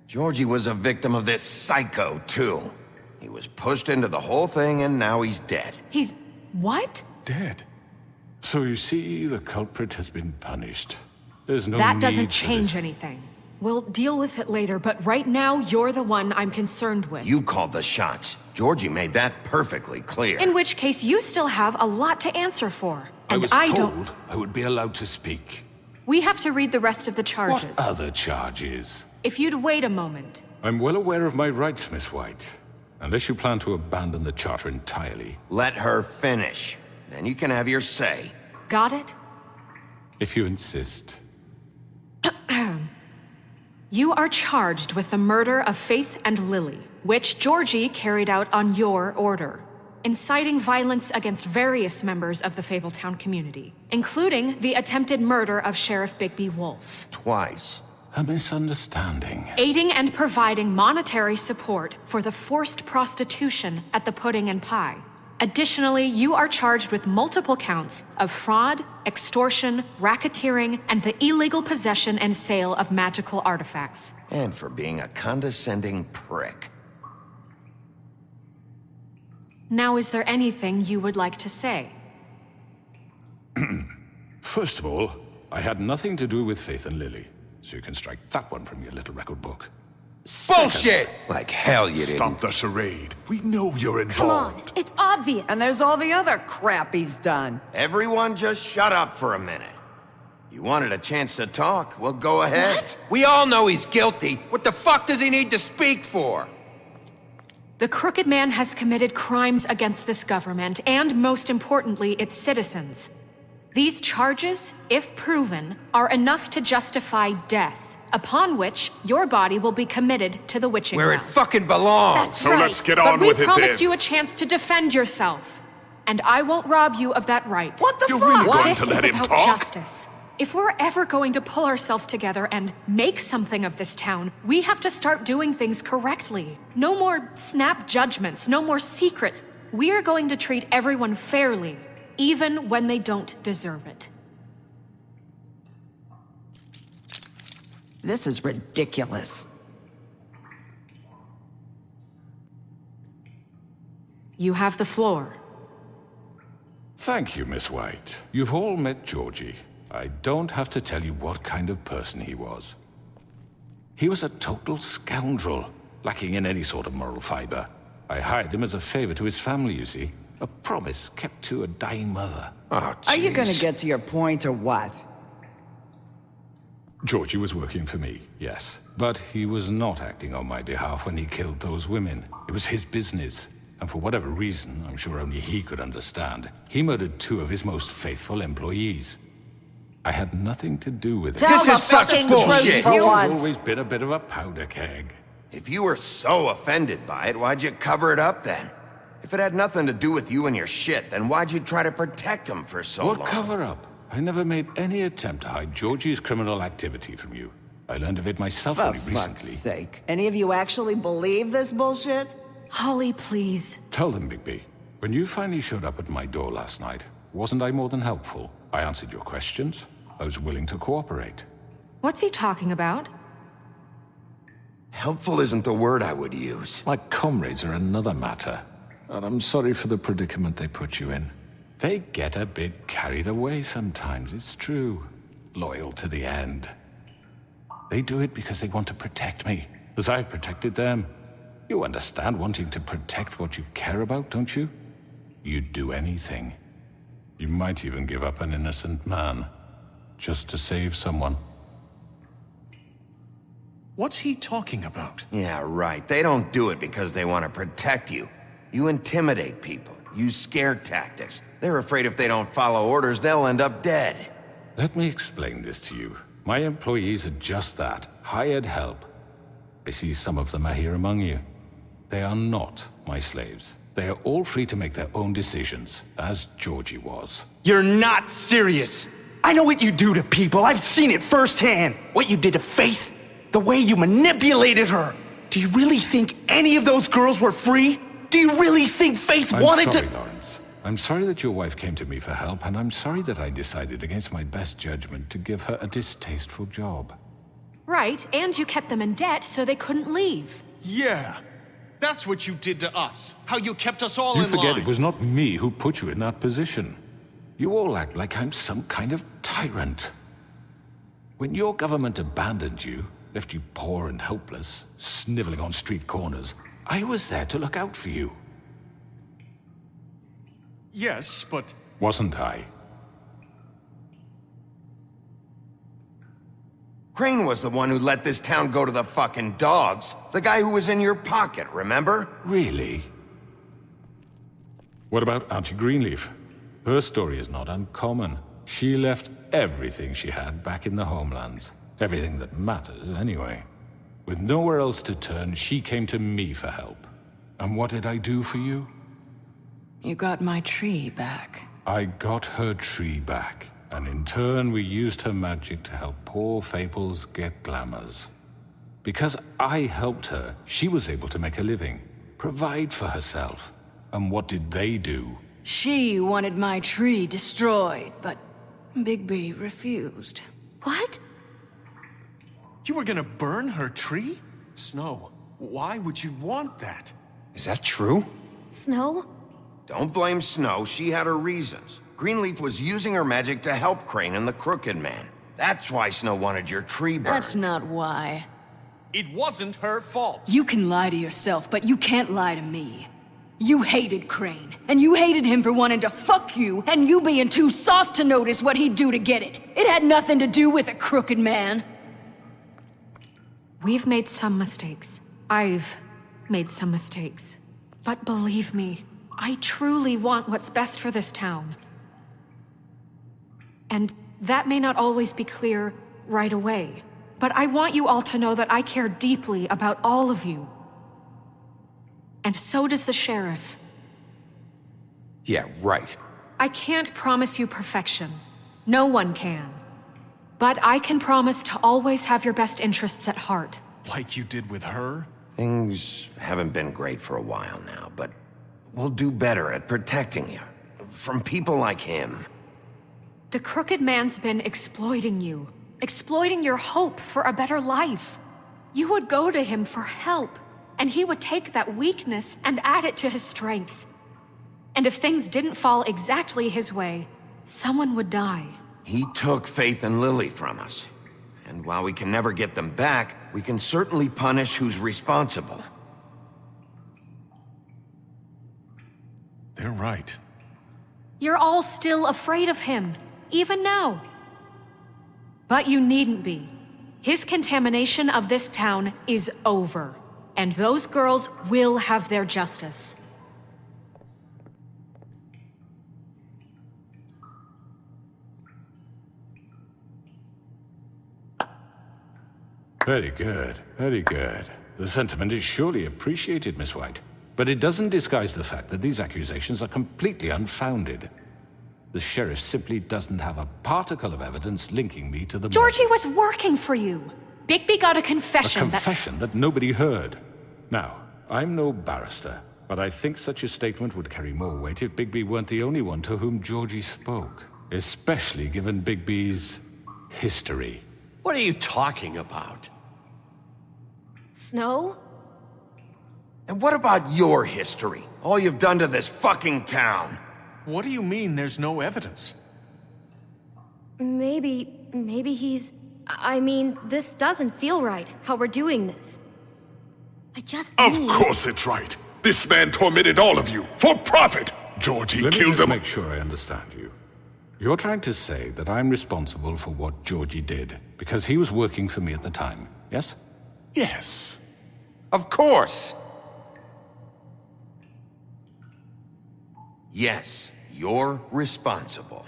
E: Georgie was a victim of this psycho, too. He was pushed into the whole thing, and now he's dead.
B: He's... what?
A: Dead. So you see, the culprit has been punished. There's no
B: That
A: need
B: doesn't
A: for
B: change
A: this.
B: anything. We'll deal with it later, but right now, you're the one I'm concerned with.
E: You called the shots. Georgie made that perfectly clear.
B: In which case, you still have a lot to answer for.
A: I
B: And
A: was
B: I
A: told
B: don't...
A: I would be allowed to speak.
B: We have to read the rest of the charges.
A: What other charges?
B: If you'd wait a moment.
A: I'm well aware of my rights, Miss White. Unless you plan to abandon the charter entirely.
E: Let her finish. Then you can have your say.
B: Got it?
A: If you insist.
B: You are charged with the murder of Faith and Lily, which Georgie carried out on your order, inciting violence against various members of the Fabletown community, including the attempted murder of Sheriff Bigby Wolf.
E: Twice.
A: A misunderstanding.
B: Aiding and providing monetary support for the forced prostitution at the Pudding and Pie. Additionally, you are charged with multiple counts of fraud, extortion, racketeering, and the illegal possession and sale of magical artifacts.
E: And for being a condescending prick.
B: Now, is there anything you would like to say?
A: First of all, I had nothing to do with Faith and Lily, so you can strike that one from your little record book.
Q: Bullshit! Like hell you didn't.
R: Stop the charade. We know you're
S: Come on,
R: involved.
S: it's obvious.
T: And there's all the other crap he's done.
E: Everyone just shut up for a minute. You wanted a chance to talk, well, go ahead.
S: What?
Q: We all know he's guilty. What the fuck does he need to speak for?
B: The Crooked Man has committed crimes against this government, and most importantly, its citizens. These charges, if proven, are enough to justify death, upon which your body will be committed to the witching
Q: Where it
B: well.
Q: fucking belongs.
B: That's
R: So
B: right.
R: let's get
B: But
R: on
B: we
R: with it
B: promised
R: then.
B: you a chance to defend yourself, and I won't rob you of that right.
T: What the
R: You're
T: fuck?
R: really going
B: This
R: to
B: is
R: let him
B: about
R: talk?
B: justice. If we're ever going to pull ourselves together and make something of this town, we have to start doing things correctly. No more snap judgments, no more secrets. We are going to treat everyone fairly, even when they don't deserve it.
T: This is ridiculous.
B: You have the floor.
A: Thank you, Miss White. You've all met Georgie. I don't have to tell you what kind of person he was. He was a total scoundrel, lacking in any sort of moral fiber. I hired him as a favor to his family, you see. A promise kept to a dying mother.
E: Oh,
T: Are you gonna
E: jeez.
T: get to your point or what?
A: Georgie was working for me, yes. But he was not acting on my behalf when he killed those women. It was his business. And for whatever reason, I'm sure only he could understand, he murdered 2 of his most faithful employees. I had nothing to do with it.
T: Tell
Q: This
T: the
Q: is such
T: fucking
Q: bullshit.
T: truth for
A: He's
T: once.
A: always been a bit of a powder keg.
E: If you were so offended by it, why'd you cover it up then? If it had nothing to do with you and your shit, then why'd you try to protect him for so long?
A: What cover-up? I never made any attempt to hide Georgie's criminal activity from you. I learned of it myself only
T: For
A: recently.
T: fuck's sake. Any of you actually believe this bullshit?
B: Holly, please.
A: Tell them, Bigby. When you finally showed up at my door last night, wasn't I more than helpful? I answered your questions. I was willing to cooperate.
B: What's he talking about?
E: Helpful isn't the word I would use.
A: My comrades are another matter. And I'm sorry for the predicament they put you in. They get a bit carried away sometimes, it's true. Loyal to the end. They do it because they want to protect me, as I've protected them. You understand wanting to protect what you care about, don't you? You'd do anything. You might even give up an innocent man, just to save someone.
P: What's he talking about?
E: Yeah, right. They don't do it because they want to protect you. You intimidate people, use scare tactics. They're afraid if they don't follow orders, they'll end up dead.
A: Let me explain this to you. My employees are just that, hired help. I see some of them are here among you. They are not my slaves. They are all free to make their own decisions, as Georgie was.
H: You're not serious. I know what you do to people. I've seen it firsthand. What you did to Faith, the way you manipulated her. Do you really think any of those girls were free? Do you really think Faith wanted
A: to— I'm sorry,
H: to—
A: Lawrence. I'm sorry that your wife came to me for help, and I'm sorry that I decided against my best judgment to give her a distasteful job.
B: Right, and you kept them in debt so they couldn't leave.
P: Yeah. That's what you did to us. How you kept us all
A: You
P: in line.
A: forget it was not me who put you in that position. You all act like I'm some kind of tyrant. When your government abandoned you, left you poor and helpless, sniveling on street corners, I was there to look out for you.
P: Yes, but...
A: Wasn't I?
E: Crane was the one who let this town go to the fucking dogs. The guy who was in your pocket, remember?
A: Really? What about Auntie Greenleaf? Her story is not uncommon. She left everything she had back in the homelands. Everything that matters, anyway. With nowhere else to turn, she came to me for help. And what did I do for you?
L: You got my tree back.
A: I got her tree back. And in turn, we used her magic to help poor Faples get glamours. Because I helped her, she was able to make a living, provide for herself. And what did they do?
L: She wanted my tree destroyed, but Bigby refused.
B: What?
P: You were gonna burn her tree? Snow, why would you want that?
E: Is that true?
S: Snow?
E: Don't blame Snow, she had her reasons. Greenleaf was using her magic to help Crane and the Crooked Man. That's why Snow wanted your tree burned.
L: That's not why.
P: It wasn't her fault.
L: You can lie to yourself, but you can't lie to me. You hated Crane, and you hated him for wanting to fuck you, and you being too soft to notice what he'd do to get it. It had nothing to do with a Crooked Man.
B: We've made some mistakes. I've made some mistakes. But believe me, I truly want what's best for this town. And that may not always be clear right away, but I want you all to know that I care deeply about all of you. And so does the sheriff.
Q: Yeah, right.
B: I can't promise you perfection. No one can. But I can promise to always have your best interests at heart.
P: Like you did with her?
E: Things haven't been great for a while now, but we'll do better at protecting you. From people like him.
B: The Crooked Man's been exploiting you. Exploiting your hope for a better life. You would go to him for help, and he would take that weakness and add it to his strength. And if things didn't fall exactly his way, someone would die.
E: He took Faith and Lily from us. And while we can never get them back, we can certainly punish who's responsible.
F: They're right.
B: You're all still afraid of him, even now. But you needn't be. His contamination of this town is over, and those girls will have their justice.
A: Very good, very good. The sentiment is surely appreciated, Miss White. But it doesn't disguise the fact that these accusations are completely unfounded. The sheriff simply doesn't have a particle of evidence linking me to the
B: Georgie
A: murders.
B: was working for you. Bigby got a confession.
A: A confession that nobody heard. Now, I'm no barrister, but I think such a statement would carry more weight if Bigby weren't the only one to whom Georgie spoke. Especially given Bigby's history.
Q: What are you talking about?
S: Snow?
E: And what about your history? All you've done to this fucking town?
P: What do you mean there's no evidence?
S: Maybe he's... I mean, this doesn't feel right, how we're doing this. I just
R: Of
S: need...
R: course it's right. This man tormented all of you, for profit. Georgie
A: Let me
R: killed
A: just
R: him.
A: make sure I understand you. You're trying to say that I'm responsible for what Georgie did, because he was working for me at the time, yes?
R: Yes.
E: Of course. Yes, you're responsible.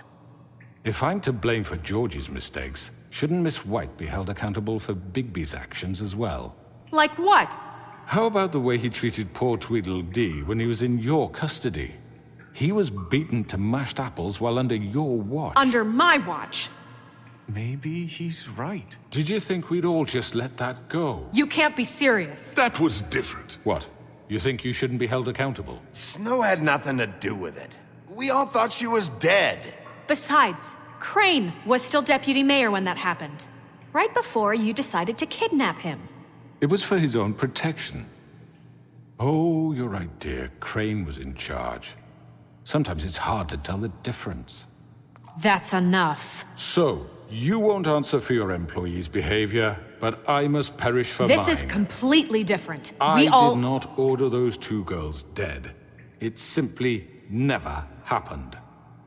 A: If I'm to blame for Georgie's mistakes, shouldn't Miss White be held accountable for Bigby's actions as well?
B: Like what?
A: How about the way he treated poor Tweedledee when he was in your custody? He was beaten to mashed apples while under your watch.
B: Under my watch.
F: Maybe he's right.
A: Did you think we'd all just let that go?
B: You can't be serious.
R: That was different.
A: What? You think you shouldn't be held accountable?
E: Snow had nothing to do with it. We all thought she was dead.
B: Besides, Crane was still deputy mayor when that happened. Right before you decided to kidnap him.
A: It was for his own protection. Oh, you're right, dear. Crane was in charge. Sometimes it's hard to tell the difference.
B: That's enough.
A: So, you won't answer for your employees' behavior, but I must perish for mine.
B: This is completely different.
A: I did not order those two girls dead. It simply never happened.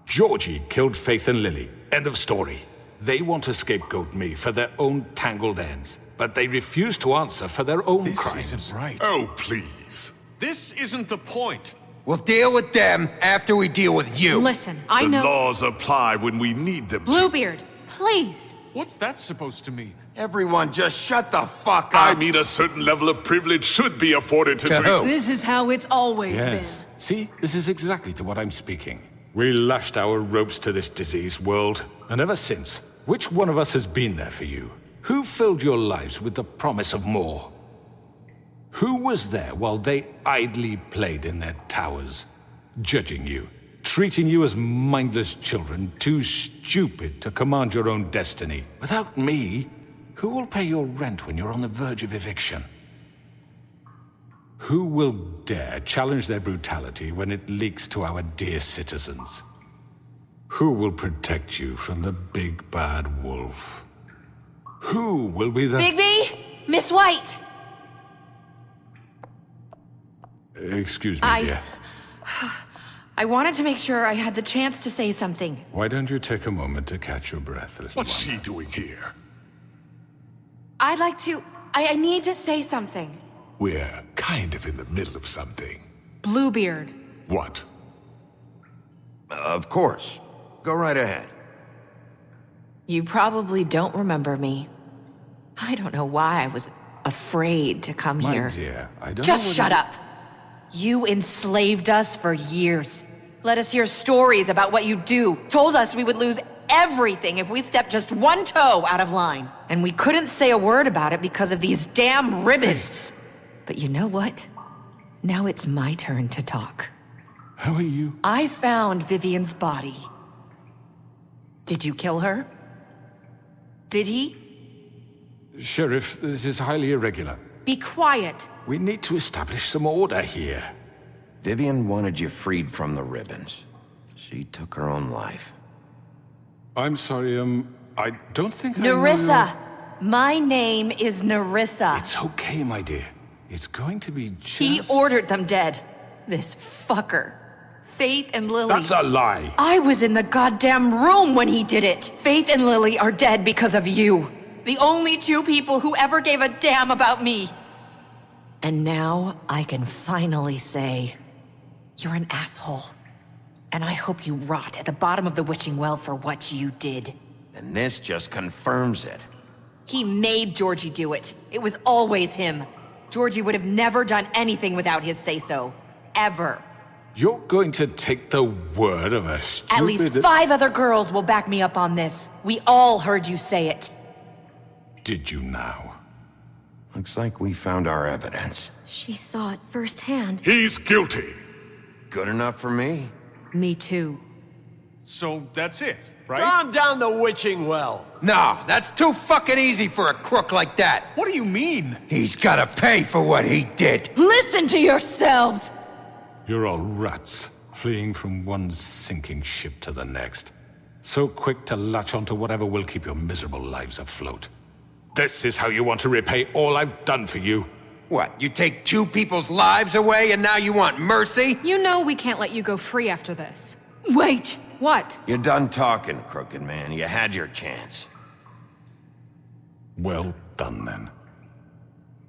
A: Georgie killed Faith and Lily. End of story. They want to scapegoat me for their own tangled ends, but they refuse to answer for their own crimes.
F: This isn't right.
R: Oh, please.
P: This isn't the point.
Q: We'll deal with them after we deal with you.
B: Listen, I
R: The
B: know...
R: laws apply when we need them to.
B: Bluebeard, please.
P: What's that supposed to mean?
E: Everyone just shut the fuck up.
R: I mean, a certain level of privilege should be afforded to
Q: who?
L: This is how it's always
A: Yes. See, this is exactly to what I'm speaking. We lashed our ropes to this diseased world, and ever since, which one of us has been there for you? Who filled your lives with the promise of more? Who was there while they idly played in their towers, judging you, treating you as mindless children, too stupid to command your own destiny? Without me, who will pay your rent when you're on the verge of eviction? Who will dare challenge their brutality when it leaks to our dear citizens? Who will protect you from the big bad wolf? Who will be the...
S: Bigby? Miss White!
A: Excuse me, dear.
T: I wanted to make sure I had the chance to say something.
A: Why don't you take a moment to catch your breath, little
R: What's
A: one?
R: she doing here?
T: I'd like to... I need to say something.
R: We're kind of in the middle of something.
B: Bluebeard.
R: What?
E: Of course. Go right ahead.
T: You probably don't remember me. I don't know why I was afraid to come
A: My
T: here.
A: dear, I don't
T: Just
A: know
T: shut
A: whether-
T: up. You enslaved us for years. Let us hear stories about what you do. Told us we would lose everything if we stepped just one toe out of line. And we couldn't say a word about it because of these damn ribbons. But you know what? Now it's my turn to talk.
A: How are you?
T: I found Vivian's body. Did you kill her? Did he?
A: Sheriff, this is highly irregular.
B: Be quiet.
A: We need to establish some order here.
E: Vivian wanted you freed from the ribbons. She took her own life.
A: I'm sorry, I don't think I know
T: Nerissa! My name is Nerissa.
A: It's okay, my dear. It's going to be just...
T: He ordered them dead. This fucker. Faith and Lily.
A: That's a lie.
T: I was in the goddamn room when he did it. Faith and Lily are dead because of you. The only two people who ever gave a damn about me. And now I can finally say, you're an asshole. And I hope you rot at the bottom of the witching well for what you did.
E: And this just confirms it.
T: He made Georgie do it. It was always him. Georgie would have never done anything without his say-so. Ever.
A: You're going to take the word of a stupid...
T: At least 5 other girls will back me up on this. We all heard you say it.
A: Did you now?
E: Looks like we found our evidence.
S: She saw it firsthand.
R: He's guilty.
E: Good enough for me.
L: Me too.
F: So that's it, right?
Q: Calm down the witching well. No, that's too fucking easy for a crook like that.
F: What do you mean?
Q: He's gotta pay for what he did.
L: Listen to yourselves!
A: You're all rats, fleeing from one sinking ship to the next. So quick to latch onto whatever will keep your miserable lives afloat. This is how you want to repay all I've done for you?
Q: What, you take 2 people's lives away and now you want mercy?
B: You know we can't let you go free after this.
L: Wait!
B: What?
E: You're done talking, crooked man. You had your chance.
A: Well done, then.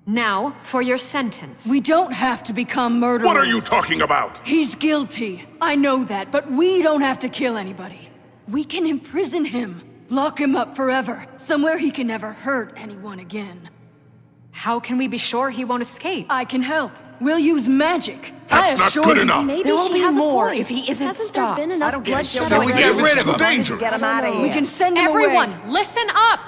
B: Now, for your sentence.
L: We don't have to become murderers.
R: What are you talking about?
L: He's guilty. I know that, but we don't have to kill anybody. We can imprison him. Lock him up forever. Somewhere he can never hurt anyone again.
B: How can we be sure he won't escape?
L: I can help. We'll use magic.
R: That's not good enough.
T: Maybe
S: There will
T: she
S: be
T: has
S: more
T: a point.
S: if he isn't
T: Hasn't
S: stopped.
T: There been
S: I
T: enough
S: don't get
T: bloodshed
S: it.
Q: So we get rid of him.
R: Dangerous.
T: Get him out of here.
L: We can send him
B: Everyone,
L: away.
B: listen up!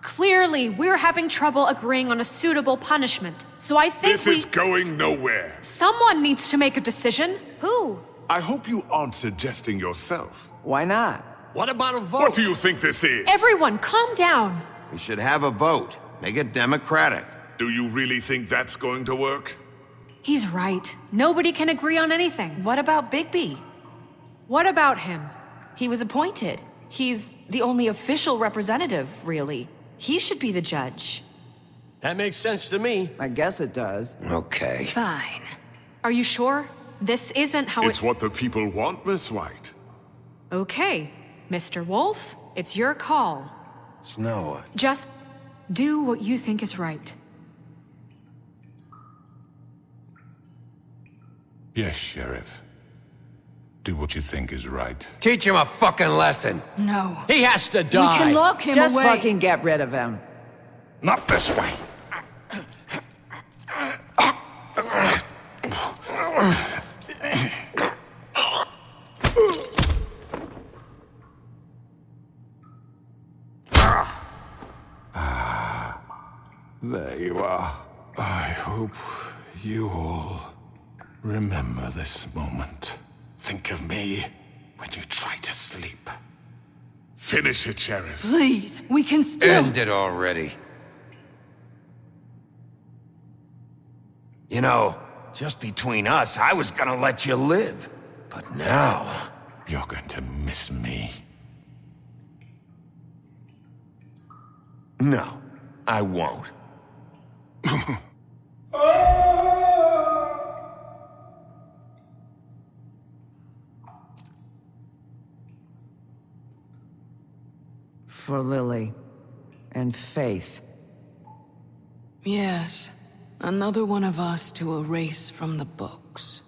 B: Clearly, we're having trouble agreeing on a suitable punishment, so I think
R: This is going nowhere.
B: Someone needs to make a decision.
S: Who?
R: I hope you aren't suggesting yourself.
H: Why not?
Q: What about a vote?
R: What do you think this is?
B: Everyone, calm down.
E: We should have a vote. Make it democratic.
R: Do you really think that's going to work?
B: He's right. Nobody can agree on anything.
T: What about Bigby?
B: What about him?
T: He was appointed. He's the only official representative, really. He should be the judge.
Q: That makes sense to me.
H: I guess it does.
Q: Okay.
B: Fine. Are you sure? This isn't how
R: It's what the people want, Miss White.
B: Okay, Mr. Wolf, it's your call.
E: Snow.
B: Just do what you think is right.
A: Yes, Sheriff. Do what you think is right.
Q: Teach him a fucking lesson.
L: No.
Q: He has to die.
L: We can lock him
H: Just
L: away.
H: fucking get rid of him.
A: Not this way. There you are. I hope you all remember this moment. Think of me when you try to sleep.
R: Finish it, Sheriff.
L: Please, we can still...
Q: End it already.
E: You know, just between us, I was gonna let you live. But now...
A: You're going to miss me.
E: No, I won't.
H: For Lily. And Faith.
L: Yes. Another one of us to erase from the books.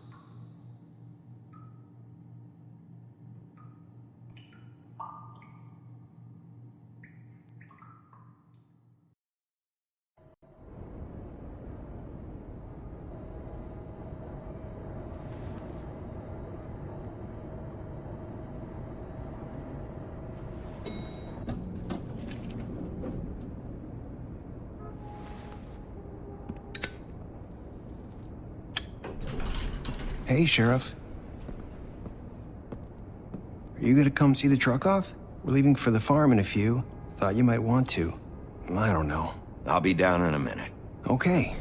U: Hey, Sheriff. Are you gonna come see the truck off? We're leaving for the farm in a few. Thought you might want to. I don't know.
E: I'll be down in a minute.
U: Okay,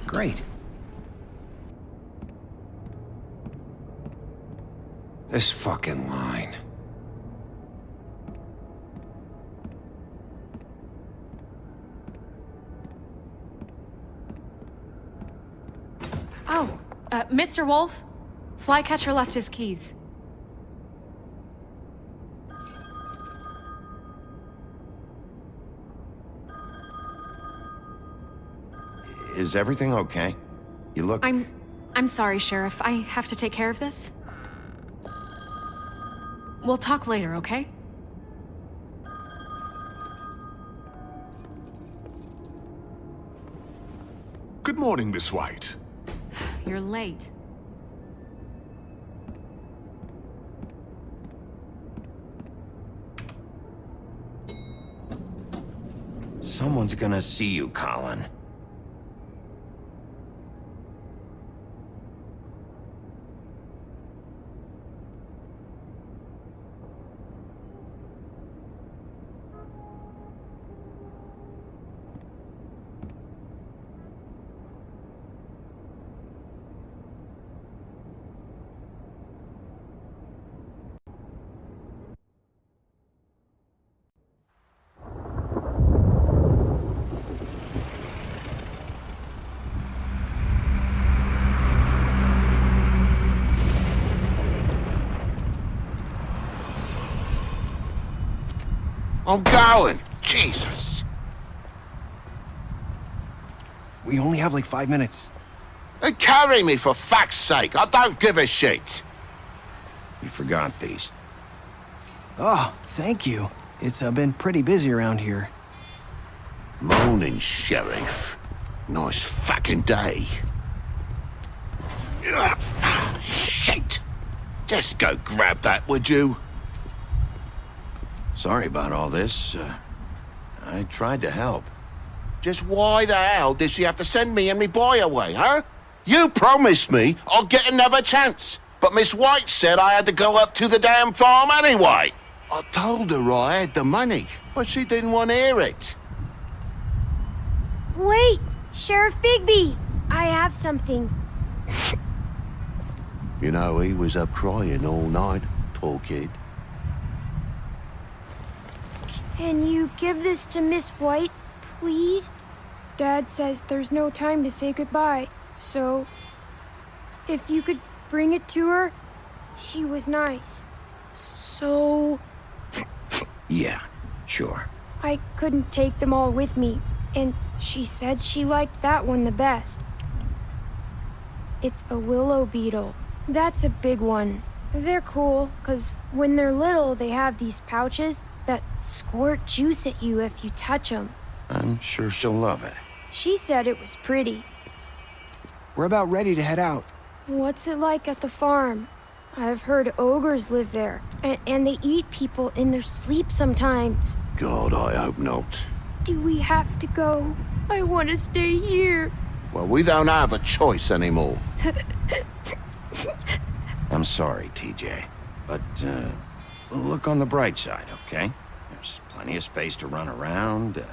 U: great.
Q: This fucking line.
B: Oh, Mr. Wolf? Flycatcher left his keys.
E: Is everything okay? You look...
B: I'm sorry, Sheriff. I have to take care of this. We'll talk later, okay?
R: morning, Miss White.
B: You're late.
E: Someone's gonna see you, Colin.
Q: I'm going! Jesus!
U: We only have like 5 minutes.
Q: Carry me, for fuck's sake! I don't give a shit!
E: You forgot these.
U: Oh, thank you. It's been pretty busy around here.
Q: Morning, Sheriff. Nice fucking day. Shit! Just go grab that, would you?
E: Sorry about all this. I tried to help.
Q: Just why the hell did she have to send me and me boy away, huh? You promised me I'd get another chance, but Miss White said I had to go up to the damn farm anyway. I told her I had the money, but she didn't want to hear it.
C: Wait, Sheriff Bigby, I have something.
Q: You know, he was up crying all night, poor kid.
C: Can you give this to Miss White, please? Dad says there's no time to say goodbye, so if you could bring it to her, she was nice. So
E: Yeah, sure.
C: I couldn't take them all with me, and she said she liked that one the best. It's a willow beetle. That's a big one. They're cool, 'cause when they're little, they have these pouches that squirt juice at you if you touch them.
E: I'm sure she'll love it.
C: She said it was pretty.
U: We're about ready to head out.
C: What's it like at the farm? I've heard ogres live there, and they eat people in their sleep sometimes.
Q: God, I hope not.
C: Do we have to go? I want to stay here.
Q: Well, we don't have a choice anymore.
E: I'm sorry, TJ. But, look on the bright side, okay? There's plenty of space to run around,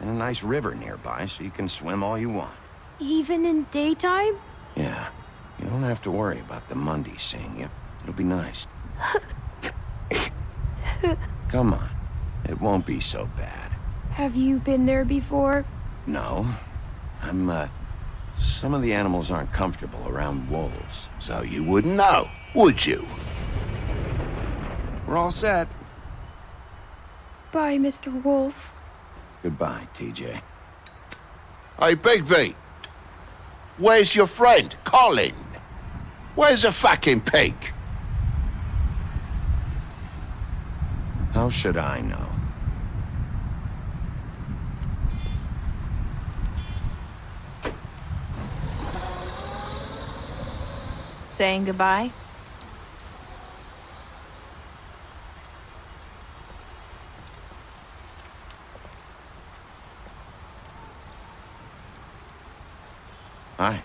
E: and a nice river nearby so you can swim all you want.
C: Even in daytime?
E: Yeah, you don't have to worry about the Monday seeing you. It'll be nice. Come on, it won't be so bad.
C: Have you been there before?
E: No, some of the animals aren't comfortable around wolves.
Q: So you wouldn't know, would you?
U: We're all set.
C: Bye, Mr. Wolf.
E: Goodbye, TJ.
Q: Hey, Bigby. Where's your friend, Colin? Where's the fucking pig?
E: How should I know?
T: Saying goodbye?
E: Hi.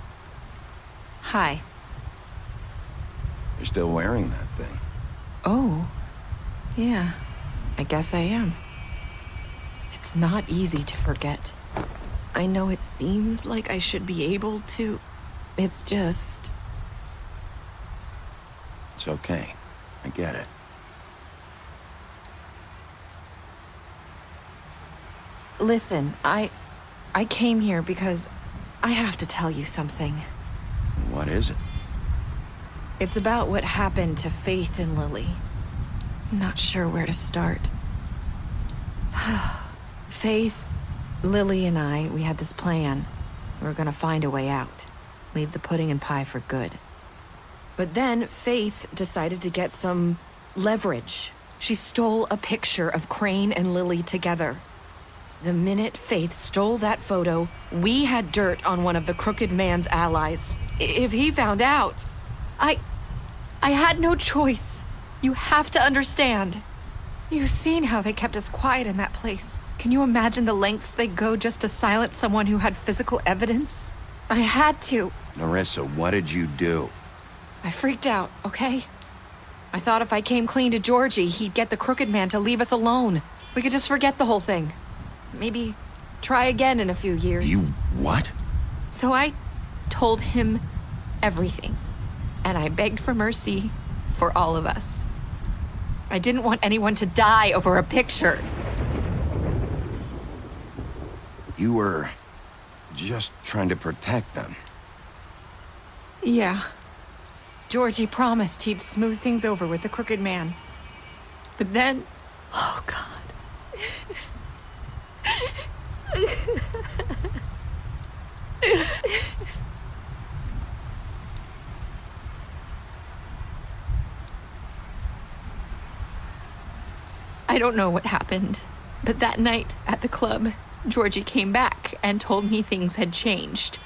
T: Hi.
E: You're still wearing that thing.
T: Oh. Yeah. I guess I am. It's not easy to forget. I know it seems like I should be able to. It's just...
E: It's okay. I get it.
T: Listen, I came here because I have to tell you something.
E: What is it?
T: It's about what happened to Faith and Lily. I'm not sure where to start. Faith, Lily, and I, we had this plan. We were gonna find a way out. Leave the pudding and pie for good. But then Faith decided to get some leverage. She stole a picture of Crane and Lily together. The minute Faith stole that photo, we had dirt on one of the Crooked Man's allies. If he found out, I had no choice. You have to understand. You've seen how they kept us quiet in that place. Can you imagine the lengths they go just to silence someone who had physical evidence? I had to.
E: Nerissa, what did you do?
T: I freaked out, okay? I thought if I came clean to Georgie, he'd get the Crooked Man to leave us alone. We could just forget the whole thing. Maybe try again in a few years.
E: You what?
T: So I told him everything. And I begged for mercy for all of us. I didn't want anyone to die over a picture.
E: You were just trying to protect them.
T: Yeah. Georgie promised he'd smooth things over with the Crooked Man. But then... Oh, God. I don't know what happened, but that night at the club, Georgie came back and told me things had changed.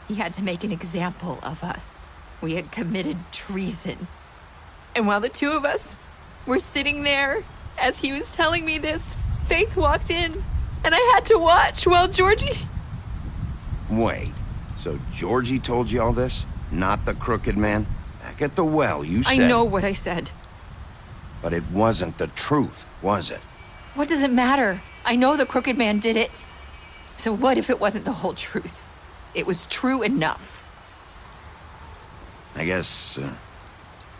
T: He had to make an example of us. We had committed treason. And while the two of us were sitting there, as he was telling me this, Faith walked in, and I had to watch while Georgie...
E: Wait, so Georgie told you all this? Not the Crooked Man? Back at the well, you said...
T: I know what I said.
E: But it wasn't the truth, was it?
T: What does it matter? I know the Crooked Man did it. So what if it wasn't the whole truth? It was true enough.
E: I guess,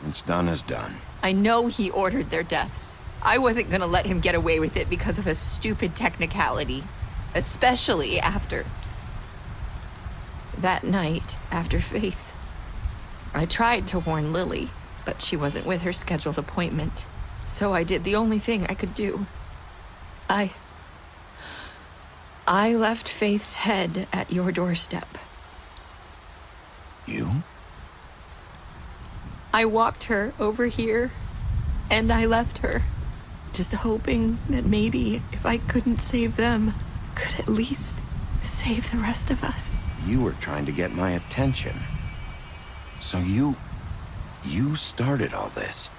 E: what's done is done.
T: I know he ordered their deaths. I wasn't gonna let him get away with it because of a stupid technicality. Especially after... that night, after Faith. I tried to warn Lily, but she wasn't with her scheduled appointment. So I did the only thing I could do. I left Faith's head at your doorstep.
E: You?
T: I walked her over here, and I left her, just hoping that maybe if I couldn't save them, could at least save the rest of us.
E: You were trying to get my attention. So you started all this.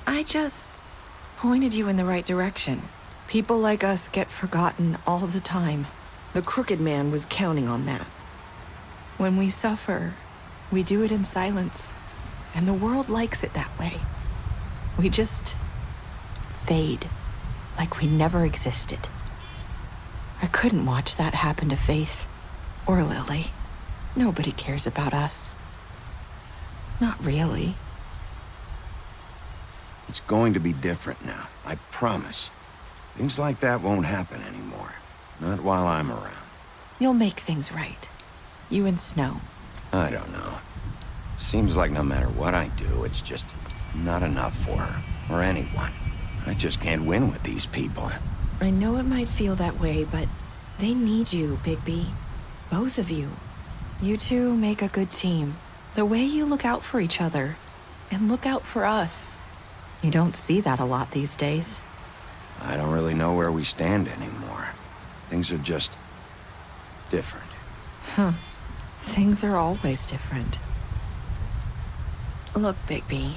T: I just pointed you in the right direction. People like us get forgotten all the time. The Crooked Man was counting on that. When we suffer, we do it in silence. And the world likes it that way. We just fade, like we never existed. I couldn't watch that happen to Faith or Lily. Nobody cares about us. Not really.
E: It's going to be different now, I promise. Things like that won't happen anymore. Not while I'm around.
T: You'll make things right. You and Snow.
E: I don't know. Seems like no matter what I do, it's just not enough for her, or anyone. I just can't win with these people.
T: I know it might feel that way, but they need you, Bigby. Both of you. You two make a good team. The way you look out for each other, and look out for us. You don't see that a lot these days.
E: I don't really know where we stand anymore. Things are just different.
T: Huh. Things are always different. Look, Bigby.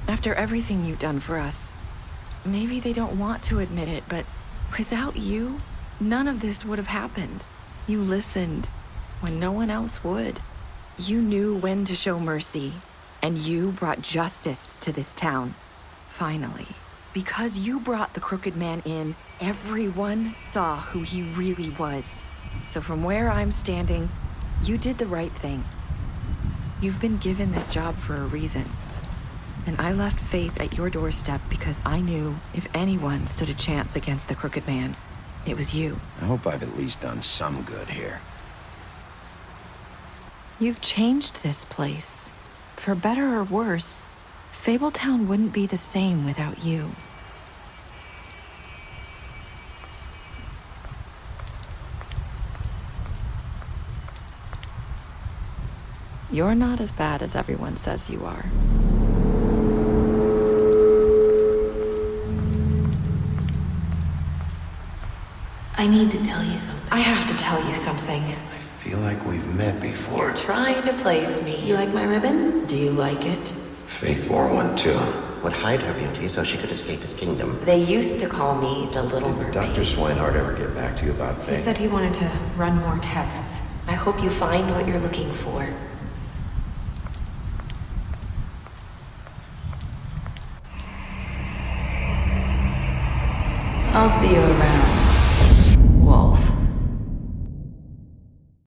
T: After everything you've done for us, maybe they don't want to admit it, but without you, none of this would have happened. You listened when no one else would. You knew when to show mercy, and you brought justice to this town. Finally. Because you brought the Crooked Man in, everyone saw who he really was. So from where I'm standing, you did the right thing. You've been given this job for a reason. And I left Faith at your doorstep because I knew if anyone stood a chance against the Crooked Man, it was you.
E: I hope I've at least done some good here.
T: You've changed this place. For better or worse, Fabletown wouldn't be the same without you. You're not as bad as everyone says you are.
L: I need to tell you something.
T: I have to tell you something.
E: Feel like we've met before.
L: You're trying to place me. You like my ribbon? Do you like it?
E: Faith wore one too.
D: Would hide her beauty so she could escape his kingdom.
M: They used to call me the Little Mermaid.
E: Dr. Swinehart ever get back to you about Faith?
B: He said he wanted to run more tests.
M: I hope you find what you're looking for.
L: I'll see you around.